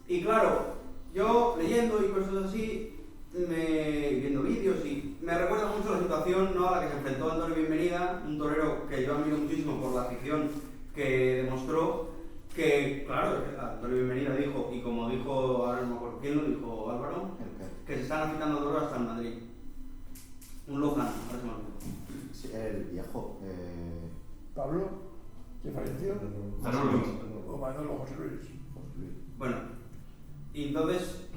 Y claro, yo leyendo y cosas así, viendo vídeos, y me recuerda mucho la situación a la que se enfrentó Antonio Bienvenida, un torero que yo admiro muchísimo por la afición que demostró, que claro, Antonio Bienvenida dijo, y como dijo, ahora no me acuerdo quién lo dijo, Álvaro, que se están agitando toros hasta en Madrid. Un Lozano, ahora se me olvidó. Sí, el viejo. ¿Pablo? ¿Que falleció? O Manolo José Luis. Bueno, y entonces...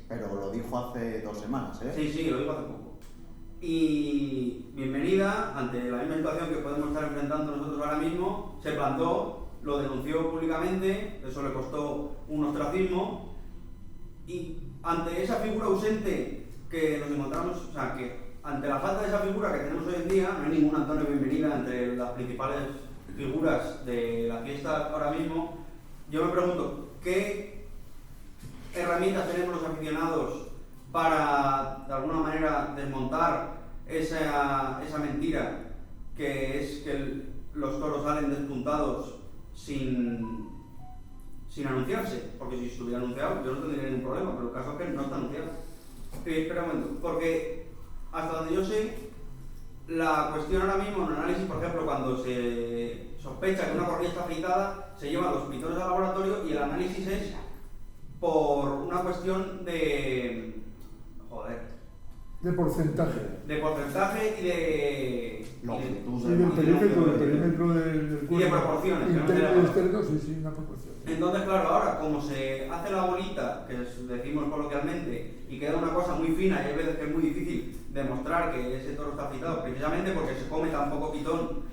Pero lo dijo hace 2 semanas, ¿eh? Sí, lo dijo hace poco. Y Bienvenida, ante la misma situación que podemos estar enfrentando nosotros ahora mismo, se plantó, lo denunció públicamente, eso le costó un ostracismo, y ante esa figura ausente que nos encontramos, o sea, que ante la falta de esa figura que tenemos hoy en día, no hay ningún Antonio Bienvenida entre las principales figuras de la fiesta ahora mismo, yo me pregunto, ¿qué herramientas tenemos los aficionados para, de alguna manera, desmontar esa mentira que es que los toros salen despuntados sin anunciarse? Porque si estuviera anunciado yo no tendría ningún problema, pero el caso es que no está anunciado. Espera un momento, porque hasta donde yo sé, la cuestión ahora mismo en el análisis, por ejemplo, cuando se sospecha que una corrida está afeitada, se llevan los pitones al laboratorio y el análisis es por una cuestión de... de porcentaje. De porcentaje y de... longitud del perímetro del cuerpo. Y de proporciones. Interno y externo, sí, una proporción. Entonces, claro, ahora, como se hace la bolita, que decimos coloquialmente, y queda una cosa muy fina, y hay veces que es muy difícil demostrar que ese toro está afeitado, precisamente porque se come tan poco pitón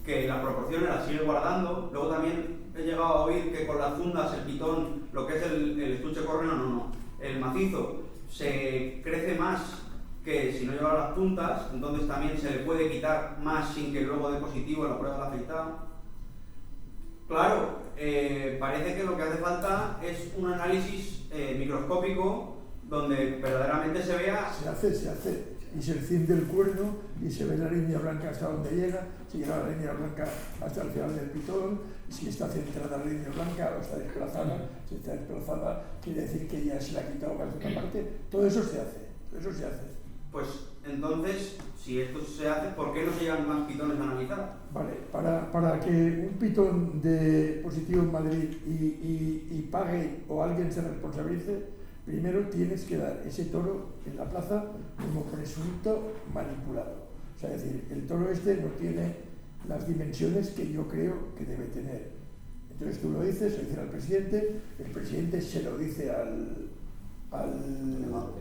que las proporciones las sigue guardando. Luego también he llegado a oír que con las fundas el pitón, lo que es el estuche córneo, no. El macizo se crece más que si no lleva las puntas, entonces también se le puede quitar más sin que luego dé positivo en la prueba de la afeitada. Claro, parece que lo que hace falta es un análisis microscópico donde verdaderamente se vea... Se hace. Y se enciende el cuerno y se ve la línea blanca hasta donde llega, si llega la línea blanca hasta el final del pitón, si está centrada la línea blanca o está desplazada, si está desplazada quiere decir que ya se le ha quitado más de una parte. Todo eso se hace. Pues entonces, si esto se hace, ¿por qué no se llevan más pitones a analizar? Vale, para que un pitón de positivo en Madrid y pague o alguien se responsabilice, primero tienes que dar ese toro en la plaza como presunto manipulado. O sea, es decir, el toro este no tiene las dimensiones que yo creo que debe tener. Entonces tú lo dices, se lo dices al presidente, el presidente se lo dice al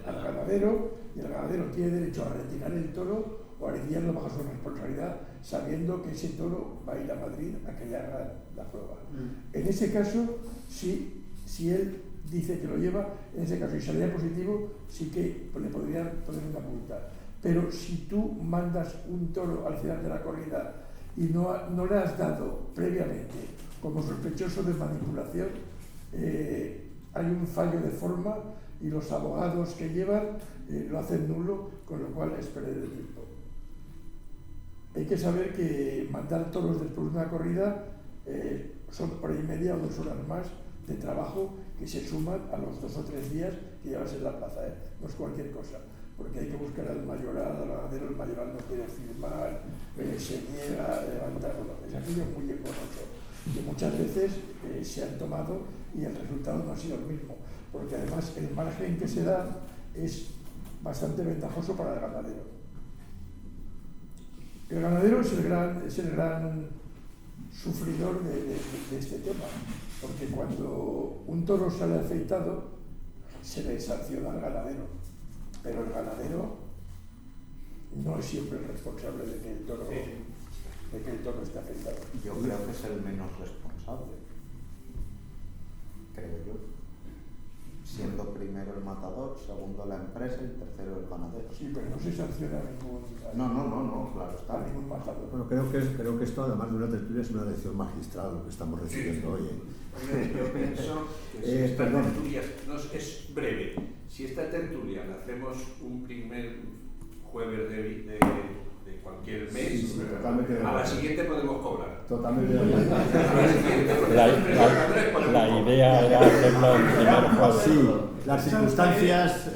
ganadero, y el ganadero tiene derecho a retirar el toro o a lidiarlo bajo su responsabilidad, sabiendo que ese toro va a ir a Madrid a que le hagan la prueba. En ese caso, si él dice que lo lleva, en ese caso, y salía positivo, sí que le podrían poner una multa. Pero si tú mandas un toro al final de la corrida y no le has dado previamente como sospechoso de manipulación, hay un fallo de forma y los abogados que llevan lo hacen nulo, con lo cual es perder el tiempo. Hay que saber que mandar toros después de una corrida son hora y media o 2 horas más de trabajo que se suman a los 2 o 3 días que llevas en la plaza, no es cualquier cosa, porque hay que buscar al mayoral, al ganadero, el mayoral no quiere firmar, se niega a levantar, es aquello muy engorroso, que muchas veces se han tomado y el resultado no ha sido el mismo, porque además el margen que se da es bastante ventajoso para el ganadero. El ganadero es el gran sufridor de este tema, porque cuando un toro sale afeitado se le sanciona al ganadero, pero el ganadero no es siempre el responsable de que el toro esté afeitado. Yo creo que es el menos responsable, creo yo. Siendo primero el matador, segundo la empresa y tercero el ganadero. Sí, pero no se sanciona a ningún... No, claro está. A ningún matador. Bueno, creo que esto, además de una tertulia, es una lección magistral lo que estamos recibiendo hoy. Yo pienso que si esta tertulia es breve, si esta tertulia la hacemos un primer jueves de cualquier mes, a la siguiente podemos cobrar. Totalmente. La idea era hacerlo en primer jueves. Sí, las circunstancias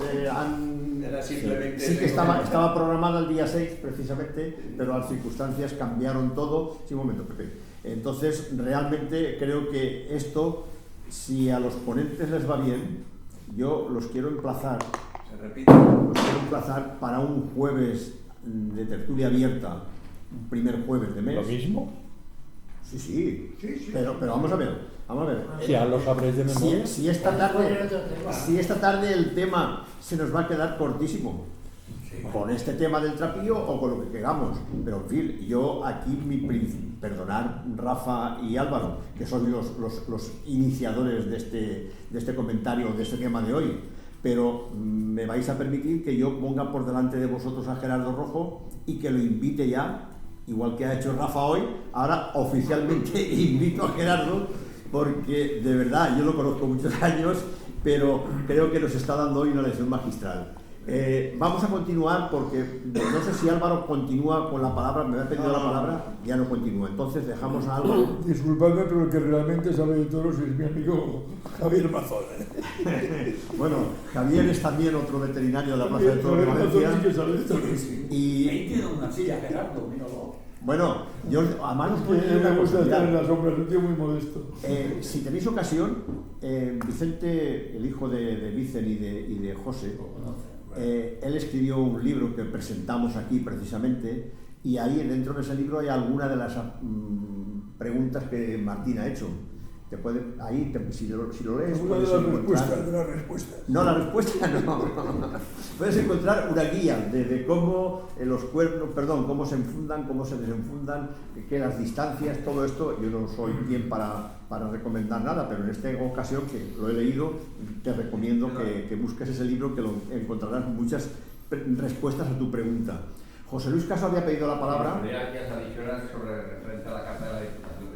sí que estaba programada el día 6 precisamente, pero las circunstancias cambiaron todo. Sí, un momento, Pepe. Entonces, realmente creo que esto, si a los ponentes les va bien, yo los quiero emplazar. Para un jueves de tertulia abierta, un primer jueves de mes. ¿Lo mismo? Sí. Pero vamos a ver. Ya lo sabréis de memoria. Si esta tarde el tema se nos va a quedar cortísimo, con este tema del trapío o con lo que queramos, pero en fin, yo aquí perdonad Rafa y Álvaro, que son los iniciadores de este comentario, de este tema de hoy, pero me vais a permitir que yo ponga por delante de vosotros a Gerardo Rojo y que lo invite ya, igual que ha hecho Rafa hoy. Ahora oficialmente invito a Gerardo, porque de verdad yo lo conozco muchos años, pero creo que nos está dando hoy una lección magistral. Vamos a continuar porque no sé si Álvaro continúa con la palabra, me ha pedido la palabra, ya no continúa. Entonces dejamos a Álvaro. Disculpadme, pero el que realmente sabe de toros es mi amigo Javier Mazón. Bueno, Javier es también otro veterinario de la Plaza de Toros de Valencia. Y ahí tiene una silla, Gerardo, míralo. Bueno, yo además os puedo decir me una gusta cosa, estar en la sombra, es un tío muy modesto. Si tenéis ocasión, Vicente, el hijo de Vicen y de José, él escribió un libro que presentamos aquí precisamente, y ahí dentro de ese libro hay algunas de las preguntas que Martín ha hecho. Si lo lees, puedes encontrar... de las respuestas. No, la respuesta no. Puedes encontrar una guía de cómo los cuernos, cómo se enfundan, cómo se desenfundan, que las distancias, todo esto. Yo no soy quien para recomendar nada, pero en esta ocasión que lo he leído, te recomiendo que busques ese libro, que lo encontrarás muchas respuestas a tu pregunta. José Luis Caso había pedido la palabra. Quería que adicional sobre referente a la Carta de la Diputación,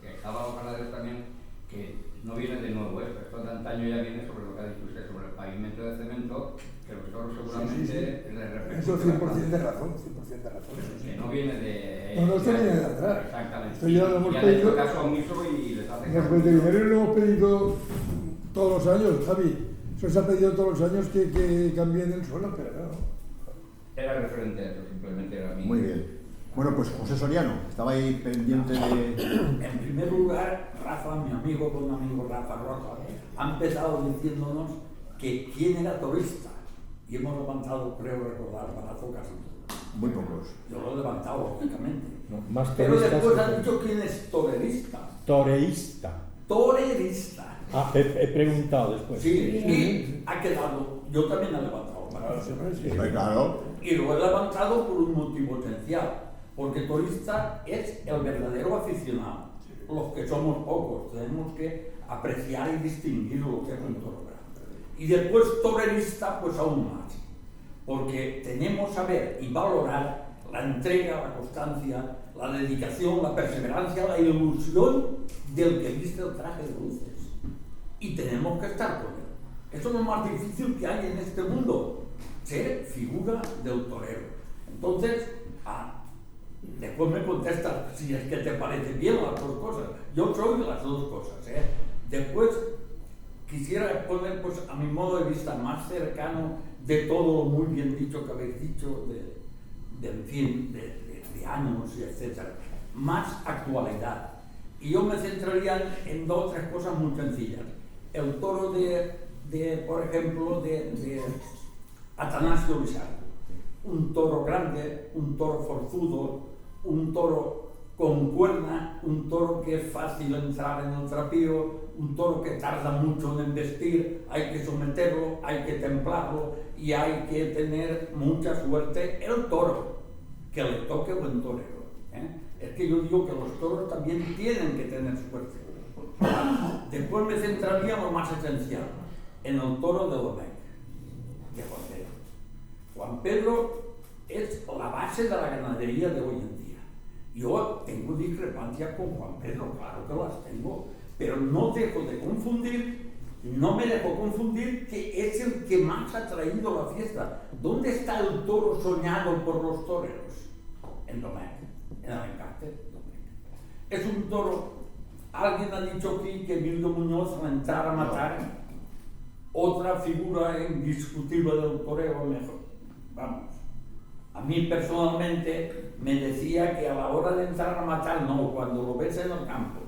que dejaba los ganaderos también, que no viene de nuevo esto de antaño ya viene sobre lo que ha dicho usted, sobre el pavimento de cemento, que los toros seguramente les repercute. Eso 100% de razón, 100% de razón. Que no viene de... No, esto viene de atrás. Exactamente. Esto ya lo hemos han pedido. hecho caso omiso y les hace Los caso. veterinarios lo hemos pedido todos los años, Javi. Eso se ha pedido todos los años que cambien el suelo, pero no. Era referente a eso, simplemente era mi... Muy bien. Bueno, pues José Soriano, estaba ahí pendiente de... En primer lugar, Rafa, mi amigo, buen amigo Rafa Roja, ha empezado diciéndonos que quién era torista. Y hemos levantado, creo recordar, barazocas. Muy pocos. Yo lo he levantado, lógicamente. No, más pero después que... ha dicho quién es torerista. Toreísta. Torerista. Ah, he preguntado después. Sí, y ha quedado, yo también he levantado. Claro. Y lo he levantado por un motivo esencial. Porque torista es el verdadero aficionado. Los que somos pocos tenemos que apreciar y distinguir lo que es un toro grande. Y después torerista, pues aún más. Porque tenemos que saber y valorar la entrega, la constancia, la dedicación, la perseverancia, la ilusión del que viste el traje de luces. Y tenemos que estar con él. Eso es lo más difícil que hay en este mundo, ser figura del torero. Entonces, después me contestas si es que te parece bien las dos cosas. Yo soy de las dos cosas. Después quisiera exponer, pues, a mi modo de vista, más cercano de todo lo muy bien dicho que habéis dicho, de años y etcétera. Más actualidad. Y yo me centraría en dos o tres cosas muy sencillas. El toro por ejemplo, de Atanasio Lizardo. Un toro grande, un toro forzudo, un toro con cuerna, un toro que es fácil entrar en el trapío, un toro que tarda mucho en embestir, hay que someterlo, hay que templarlo y hay que tener mucha suerte el toro, que le toque buen torero. Es que yo digo que los toros también tienen que tener suerte. Después me centraría en lo más esencial, en el toro de Domecq, de Juan Pedro. Juan Pedro es la base de la ganadería de hoy en día. Yo tengo discrepancias con Juan Pedro, claro que las tengo, pero no me dejo confundir que es el que más ha traído la fiesta. ¿Dónde está el toro soñado por los toreros? En Domecq, en el encarte Domecq. Es un toro, alguien ha dicho aquí que Emilio Muñoz al entrar a matar, otra figura indiscutible del toreo mejor. Vamos. A mí personalmente me decía que a la hora de entrar a matar, no, cuando lo ves en el campo,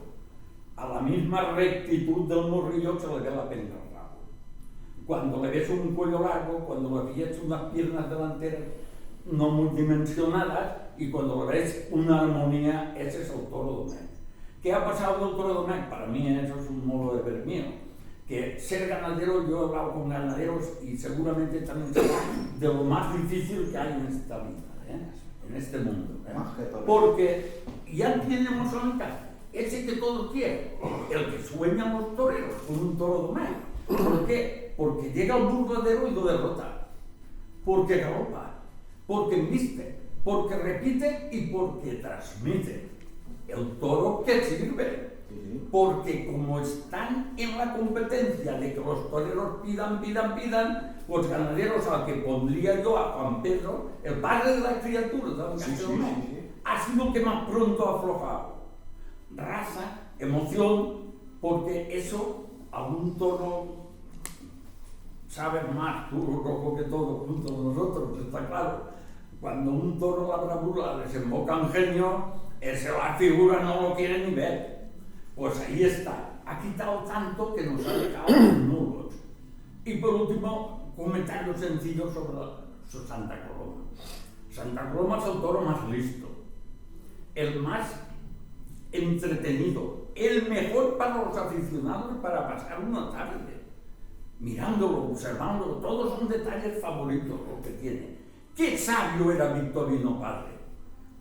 a la misma rectitud del morrillo se le ve la pena al rabo. Cuando le ves un cuello largo, cuando le ves unas piernas delanteras no multidimensionadas y cuando le ves una armonía, ese es el toro Domecq. ¿Qué ha pasado del toro Domecq? Para mí eso es un modo de ver mío. Que ser ganadero, yo he hablado con ganaderos y seguramente también de lo más difícil que hay en esta vida, en este mundo. Porque ya tenemos la mitad, ese que todo quiere, el que sueñan los toreros con un toro Domecq. ¿Por qué? Porque llega el burladero y lo derrota. Porque galopa, porque embiste, porque repite y porque transmite. El toro que sirve. Porque como están en la competencia de que los toreros pidan, los ganaderos, al que pondría yo a Juan Pedro, el padre de la criatura, ha sido el que más pronto ha aflojado. Raza, emoción, porque eso a un toro sabe más puro rojo que todo junto a nosotros, está claro. Cuando un toro la bravura desemboca en genio, ese la figura no lo quiere ni ver. Pues ahí está, ha quitado tanto que nos ha dejado nulos. Y por último, comentario sencillo sobre Santa Coloma. Santa Coloma es el toro más listo, el más entretenido, el mejor para los aficionados para pasar una tarde, mirándolo, observándolo, todos son detalles favoritos lo que tiene. Qué sabio era Victorino Padre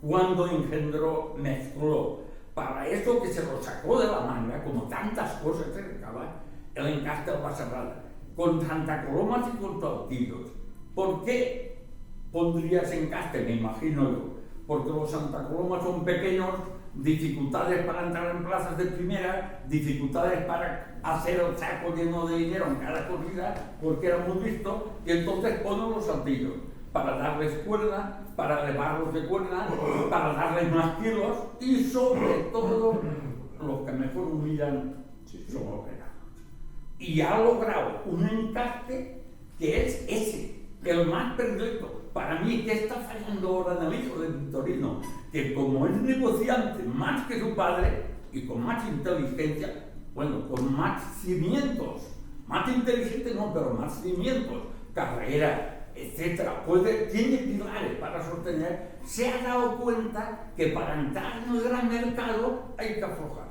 cuando engendró, mezcló, para eso que se lo sacó de la manga, como tantas cosas se recaba, el encaste de la Serrada, con Santa Colomas y con Saltillos. ¿Por qué pondrías encaste? Me imagino yo. Porque los Santa Colomas son pequeños, dificultades para entrar en plazas de primera, dificultades para hacer el saco lleno de dinero en cada corrida, porque era muy visto, y entonces ponen los Saltillos para darles cuerda, para elevarlos de cuerda, para darles más kilos y sobre todo los que mejor humillan son los regalos. Y ha logrado un encaste que es ese, el más perfecto. Para mí, ¿qué está fallando ahora en el hijo de Victorino? Que como es negociante más que su padre y con más inteligencia, bueno, con más cimientos, más inteligente no, pero más cimientos, carrera, etcétera, tiene pilares para sostener, se ha dado cuenta que para entrar en el gran mercado hay que aflojar.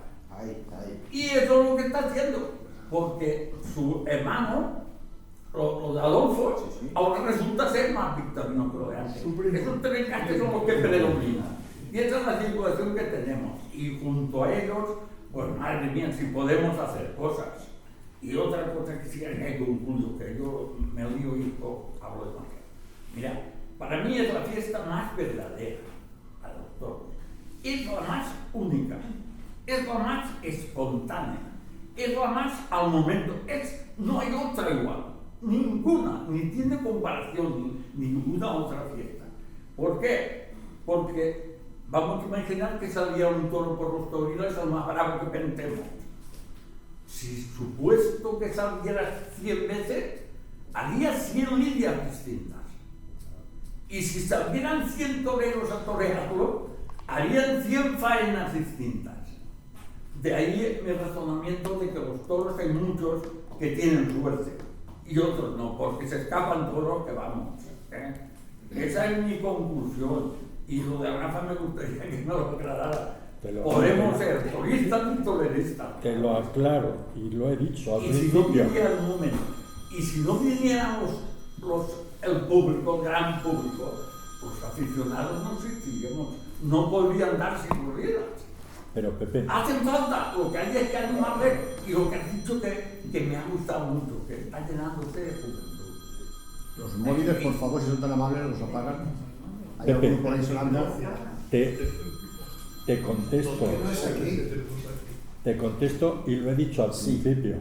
Y eso es lo que está haciendo, porque su hermano, lo de Adolfo, ahora resulta ser más Victorino que lo de antes. Esos tres encajes son los que predominan. Y esa es la situación que tenemos. Y junto a ellos, pues madre mía, si podemos hacer cosas. Y otra cosa que sí que concluyo, que yo me lío y hablo demasiado. Mira, para mí es la fiesta más verdadera, a los toros. Es la más única, es la más espontánea, es la más al momento, no hay otra igual, ninguna, ni tiene comparación, ninguna otra fiesta. ¿Por qué? Porque vamos a imaginar que salía un toro por los toriles el más bravo que pensemos. Si supuesto que salieras 100 veces, haría 100 lidias distintas. Y si salieran 100 toreros a torearlo, harían 100 faenas distintas. De ahí mi razonamiento de que los toros hay muchos que tienen suerte y otros no, porque se escapan toros que vamos. Esa es mi conclusión. Y lo de Rafa me gustaría que me lo aclarara. Podemos ser toristas y toreristas. Te lo aclaro y lo he dicho al principio. Y si no vinieran el público, el gran público, los aficionados no existiríamos, no podrían darse corridas. Pero Pepe, hacen falta, lo que hay es que animarle, y lo que has dicho que me ha gustado mucho, que está llenándose de juventud. Los móviles, por favor, si son tan amables, los apagan. Hay Pepe, algún por ahí sonando. Te contesto. Te contesto y lo he dicho al principio.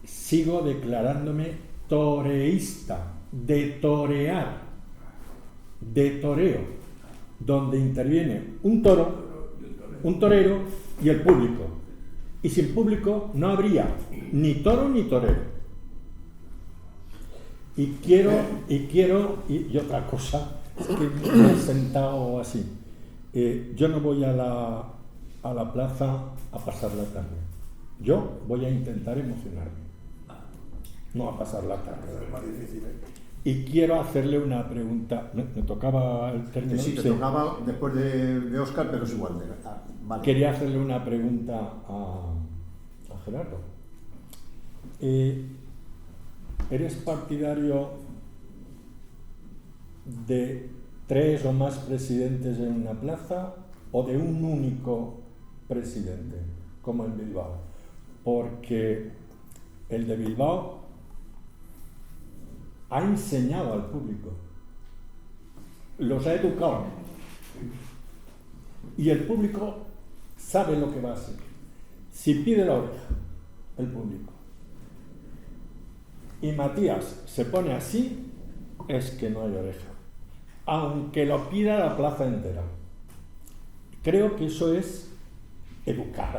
Sigo declarándome toreísta, de torear, de toreo, donde interviene un toro, un torero y el público. Y sin público no habría ni toro ni torero. Y otra cosa, es que me he sentado así. Yo no voy a la plaza a pasar la tarde. Yo voy a intentar emocionarme, no a pasar la tarde. Es más difícil, Y quiero hacerle una pregunta. ¿Me tocaba el término? Sí, te tocaba después de Óscar, pero es igual. Vale. Quería hacerle una pregunta a Gerardo. ¿Eres partidario de 3 o más presidentes en una plaza o de un único presidente, como en Bilbao? Porque el de Bilbao ha enseñado al público, los ha educado, y el público sabe lo que va a hacer. Si pide la oreja, el público, y Matías se pone así, es que no hay oreja, aunque lo pida la plaza entera. Creo que eso es educar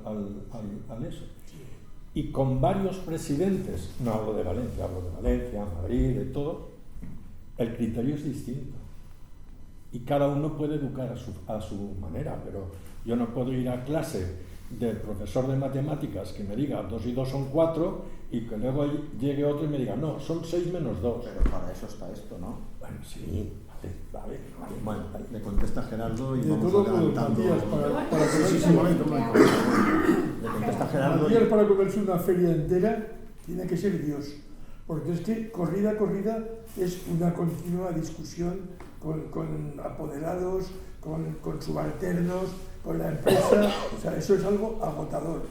al eso. Y con varios presidentes, no hablo de Valencia, Madrid, de todo, el criterio es distinto. Y cada uno puede educar a su manera, pero yo no puedo ir a clase del profesor de matemáticas que me diga 2 y 2 son 4 y que luego llegue otro y me diga, no, son 6 menos 2. Pero para eso está esto, ¿no? Bueno, sí, vale. Bueno, le contesta Gerardo y De vamos todo adelantando. Matías para Sí, un momento. Le contesta Gerardo. Matías, para comerse una feria entera tiene que ser Dios, porque es que corrida es una continua discusión con apoderados, con subalternos, con la empresa. O sea, eso es algo agotador.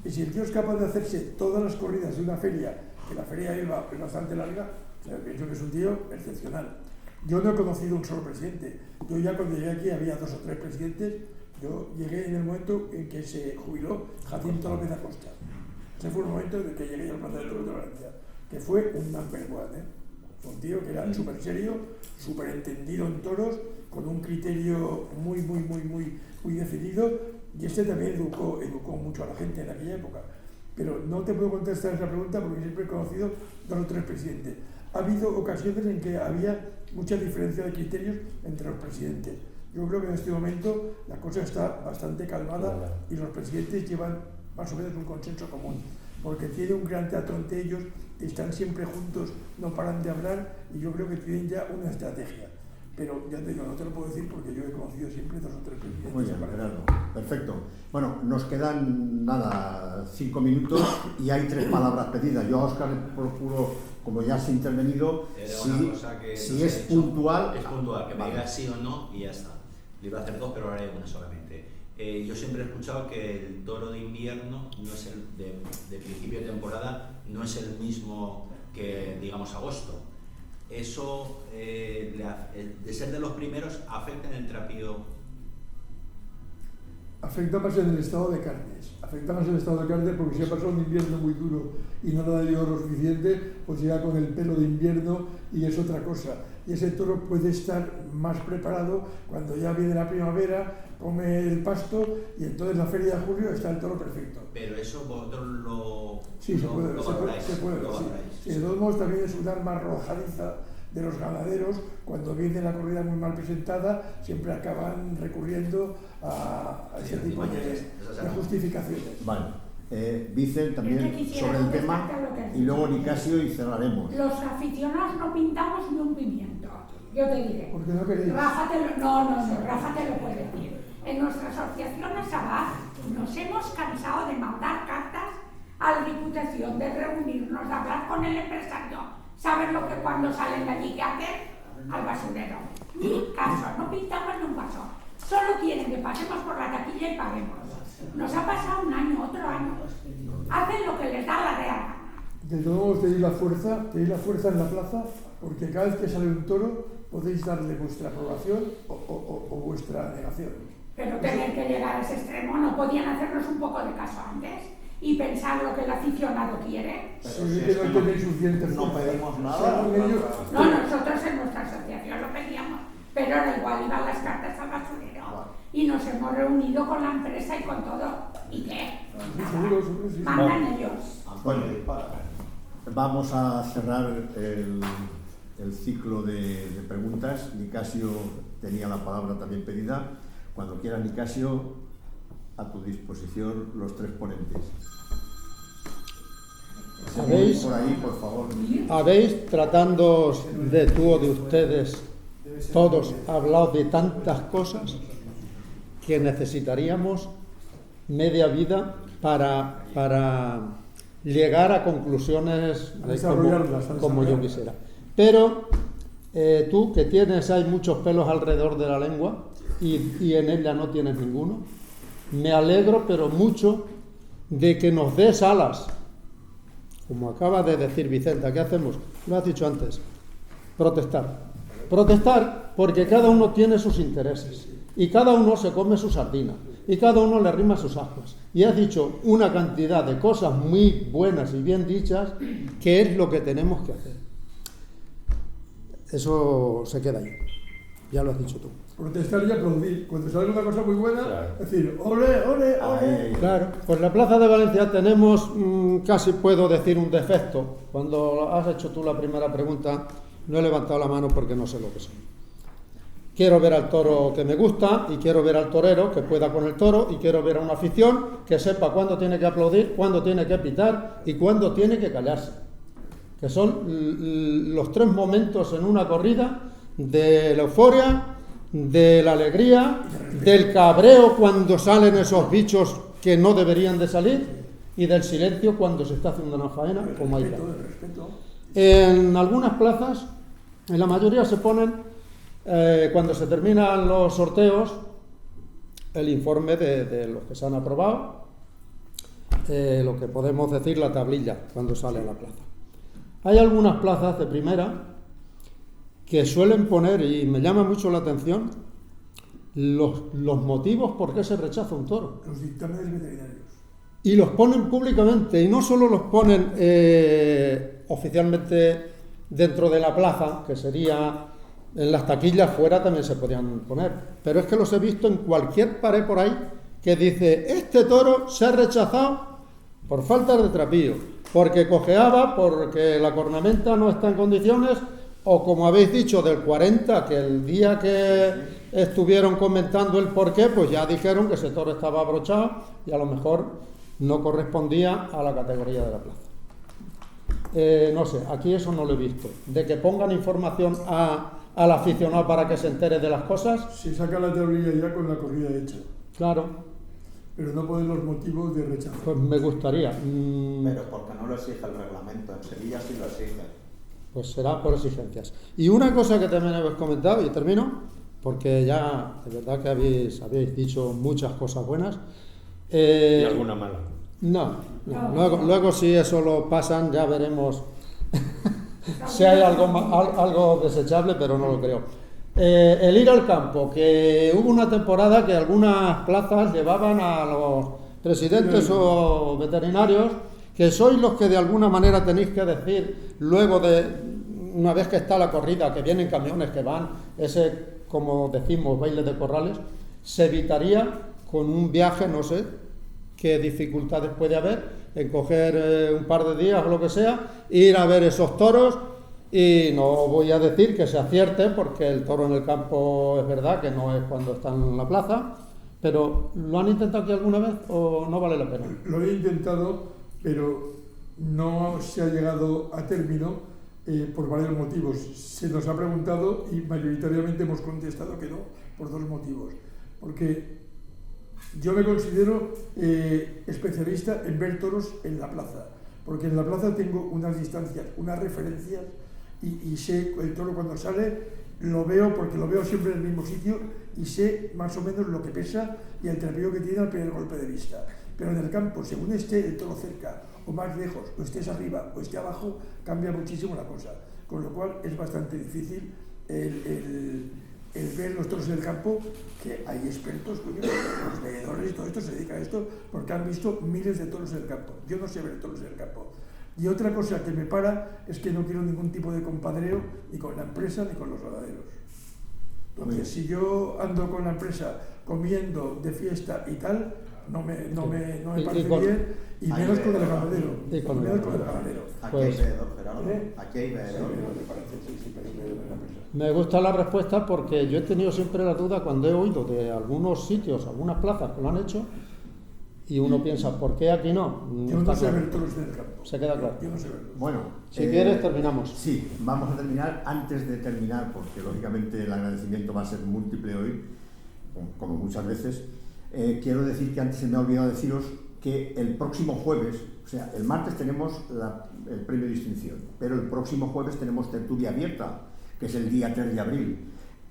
Y si el tío es capaz de hacerse todas las corridas de una feria, que la feria de Elba es bastante larga, o sea, pienso que es un tío excepcional. Yo no he conocido un solo presidente. Yo ya cuando llegué aquí había 2 o 3 presidentes. Yo llegué en el momento en que se jubiló Jacinto López Acosta. Ese fue el momento en el que llegué al Plaza de Toros de Valencia, que fue un number one, ¿eh? Fue un tío que era súper serio, súper entendido en toros, con un criterio muy definido, y este también educó mucho a la gente en aquella época. Pero no te puedo contestar esa pregunta porque siempre he conocido 2 o 3 presidentes. Ha habido ocasiones en que había mucha diferencia de criterios entre los presidentes. Yo creo que en este momento la cosa está bastante calmada y los presidentes llevan más o menos un consenso común, porque tienen un gran teatro entre ellos, están siempre juntos, no paran de hablar, y yo creo que tienen ya una estrategia. Pero ya te digo, no te lo puedo decir porque yo he conocido siempre 2 o 3 presidentes. Muy bien, Gerardo. Perfecto. Bueno, nos quedan 5 minutos y hay 3 palabras pedidas. Yo a Óscar le procuro, como ya has intervenido, si es puntual. Es puntual, que me diga sí o no y ya está. Le iba a hacer 2, pero ahora haré una solamente. Yo siempre he escuchado que el toro de invierno, no es el de principio de temporada, no es el mismo que, digamos, agosto. Eso, de ser de los primeros, ¿afecta en el trapío? Afecta más en el estado de carnes. Afecta más en el estado de carnes porque si ha pasado un invierno muy duro y no le ha llegado lo suficiente, pues llega con el pelo de invierno y es otra cosa. Y ese toro puede estar más preparado cuando ya viene la primavera, come el pasto y entonces la feria de julio está el toro perfecto. Pero eso vosotros lo valoráis. Sí, de todos modos también es un arma arrojadiza de los ganaderos. Cuando viene la corrida muy mal presentada, siempre acaban recurriendo a ese tipo de justificaciones. Vale. Vicen también sobre el tema y luego Nicasio y cerraremos. Los aficionados no pintamos ni un pimiento. Yo te diré. ¿Por qué no queréis? Rafa te lo puede decir. En nuestra asociación Asabar nos hemos cansado de mandar cartas a la Diputación, de reunirnos, de hablar con el empresario. ¿Sabes lo que cuando salen de allí que hacen? Al basurero. Ni caso, no pintamos ni un vaso. Solo quieren que pasemos por la taquilla y paguemos. Nos ha pasado un año, otro año. Hacen lo que les da la real gana. De todos modos tenéis la fuerza en la plaza, porque cada vez que sale un toro podéis darle vuestra aprobación o vuestra negación. Pero tener que llegar a ese extremo, ¿no podían hacernos un poco de caso antes y pensar lo que el aficionado quiere? No pedimos nada. No, nosotros en nuestra asociación lo pedíamos, pero ahora igual iban las cartas al basurero y nos hemos reunido con la empresa y con todo. ¿Y qué? Mandan ellos. Bueno, vamos a cerrar el ciclo de preguntas. Nicasio tenía la palabra también pedida. Cuando quieras, Nicasio, a tu disposición los 3 ponentes. ¿Habéis, por ahí, por favor. Habéis, tratando de tú o de ustedes, todos hablado de tantas cosas que necesitaríamos media vida para llegar a conclusiones como yo quisiera. Pero tú, que hay muchos pelos alrededor de la lengua y en ella no tienes ninguno, me alegro pero mucho de que nos des alas. Como acaba de decir Vicenta, ¿qué hacemos? Lo has dicho antes, protestar. Protestar porque cada uno tiene sus intereses y cada uno se come su sardina. y cada uno le rima sus ascuas. Y has dicho una cantidad de cosas muy buenas y bien dichas, que es lo que tenemos que hacer. Eso se queda ahí. Ya lo has dicho tú. Protestar y aplaudir. Cuando sale una cosa muy buena, decir, ole, ole, ole. Claro, pues en la Plaza de Valencia tenemos, casi puedo decir, un defecto. Cuando has hecho tú la primera pregunta, no he levantado la mano porque no sé lo que son. Quiero ver al toro que me gusta y quiero ver al torero que pueda con el toro y quiero ver a una afición que sepa cuándo tiene que aplaudir, cuándo tiene que pitar y cuándo tiene que callarse. Que son los 3 momentos en una corrida de la euforia, de la alegría, del cabreo cuando salen esos bichos que no deberían de salir y del silencio cuando se está haciendo una faena como hay. En algunas plazas, en la mayoría se ponen, cuando se terminan los sorteos, el informe de los que se han aprobado, lo que podemos decir la tablilla cuando sale a la plaza. Hay algunas plazas de primera que suelen poner, y me llama mucho la atención, los motivos por qué se rechaza un toro. Los dictámenes veterinarios. Y los ponen públicamente, y no solo los ponen oficialmente dentro de la plaza, que sería en las taquillas fuera también se podían poner, pero es que los he visto en cualquier pared por ahí que dice, este toro se ha rechazado por falta de trapío, porque cojeaba, porque la cornamenta no está en condiciones, o como habéis dicho del 40, que el día que estuvieron comentando el porqué, pues ya dijeron que ese toro estaba abrochado y a lo mejor no correspondía a la categoría de la plaza. No sé, aquí eso no lo he visto. De que pongan información al aficionado para que se entere de las cosas. Se saca la tablilla ya con la corrida hecha. Claro. Pero no ponen los motivos de rechazo. Pues me gustaría. Pero porque no lo exige el reglamento, en Sevilla sí lo exige. Pues será por exigencias. Y una cosa que también habéis comentado, y termino, porque ya de verdad que habéis dicho muchas cosas buenas. ¿Y alguna mala? No. Luego si eso lo pasan ya veremos si hay algo desechable, pero no lo creo. El ir al campo, que hubo una temporada que algunas plazas llevaban a los presidentes o veterinarios, que sois los que de alguna manera tenéis que decir, luego de una vez que está la corrida, que vienen camiones que van, ese, como decimos, baile de corrales, se evitaría con un viaje, no sé qué dificultades puede haber, en coger un par de días o lo que sea, ir a ver esos toros. Y no voy a decir que se acierte, porque el toro en el campo es verdad que no es cuando están en la plaza, pero ¿lo han intentado aquí alguna vez o no vale la pena? Lo he intentado, pero no se ha llegado a término por varios motivos. Se nos ha preguntado y mayoritariamente hemos contestado que no, por 2 motivos. Porque yo me considero especialista en ver toros en la plaza, porque en la plaza tengo unas distancias, unas referencias, y sé el toro cuando sale, lo veo porque lo veo siempre en el mismo sitio y sé más o menos lo que pesa y el trapío que tiene al primer golpe de vista. Pero en el campo, según esté el toro cerca o más lejos, o estés arriba o esté abajo, cambia muchísimo la cosa. Con lo cual es bastante difícil el ver los toros en el campo, que hay expertos, los veedores y todo esto se dedica a esto porque han visto miles de toros en el campo. Yo no sé ver toros en el campo. Y otra cosa que me para es que no quiero ningún tipo de compadreo ni con la empresa ni con los ganaderos. Entonces, si yo ando con la empresa comiendo de fiesta y tal, no me parece bien, y menos con el ganadero. Aquí hay veedor, Gerardo. Aquí hay veedor. Me gusta la respuesta porque yo he tenido siempre la duda cuando he oído de algunos sitios, algunas plazas que lo han hecho, y uno piensa, ¿por qué aquí no? Yo no sé ver toros del campo. Se queda claro. Yo no sé verlos. Bueno, si quieres terminamos. Sí, vamos a terminar. Antes de terminar, porque lógicamente el agradecimiento va a ser múltiple hoy, como muchas veces, quiero decir que antes se me ha olvidado deciros que el próximo jueves, o sea, el martes tenemos el premio de distinción, pero el próximo jueves tenemos tertulia abierta, que es el día 3 de abril.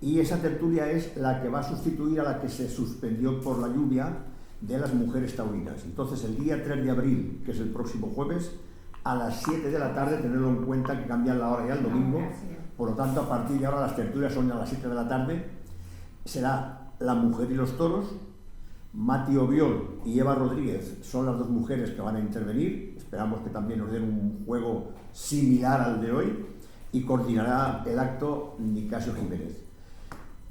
Y esa tertulia es la que va a sustituir a la que se suspendió por la lluvia de las mujeres taurinas. Entonces, el día 3 de abril, que es el próximo jueves, a las 7 de la tarde, tenerlo en cuenta que cambian la hora ya el domingo, por lo tanto, a partir de ahora las tertulias son a las 7 de la tarde, será la mujer y los toros, Mati Obiol y Eva Rodríguez son las dos mujeres que van a intervenir. Esperamos que también nos den un juego similar al de hoy, y coordinará el acto Nicasio Jiménez.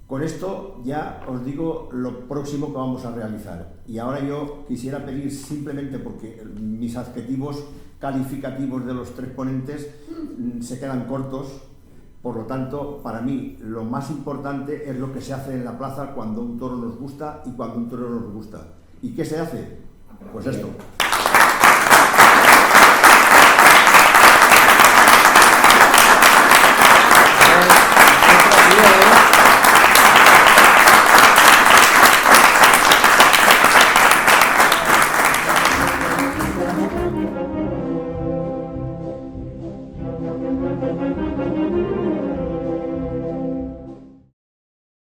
Con esto ya os digo lo próximo que vamos a realizar. Y ahora yo quisiera pedir, simplemente porque mis adjetivos calificativos de los tres ponentes se quedan cortos, por lo tanto, para mí lo más importante es lo que se hace en la plaza cuando un toro nos gusta y cuando un toro nos gusta. ¿Y qué se hace? Pues esto.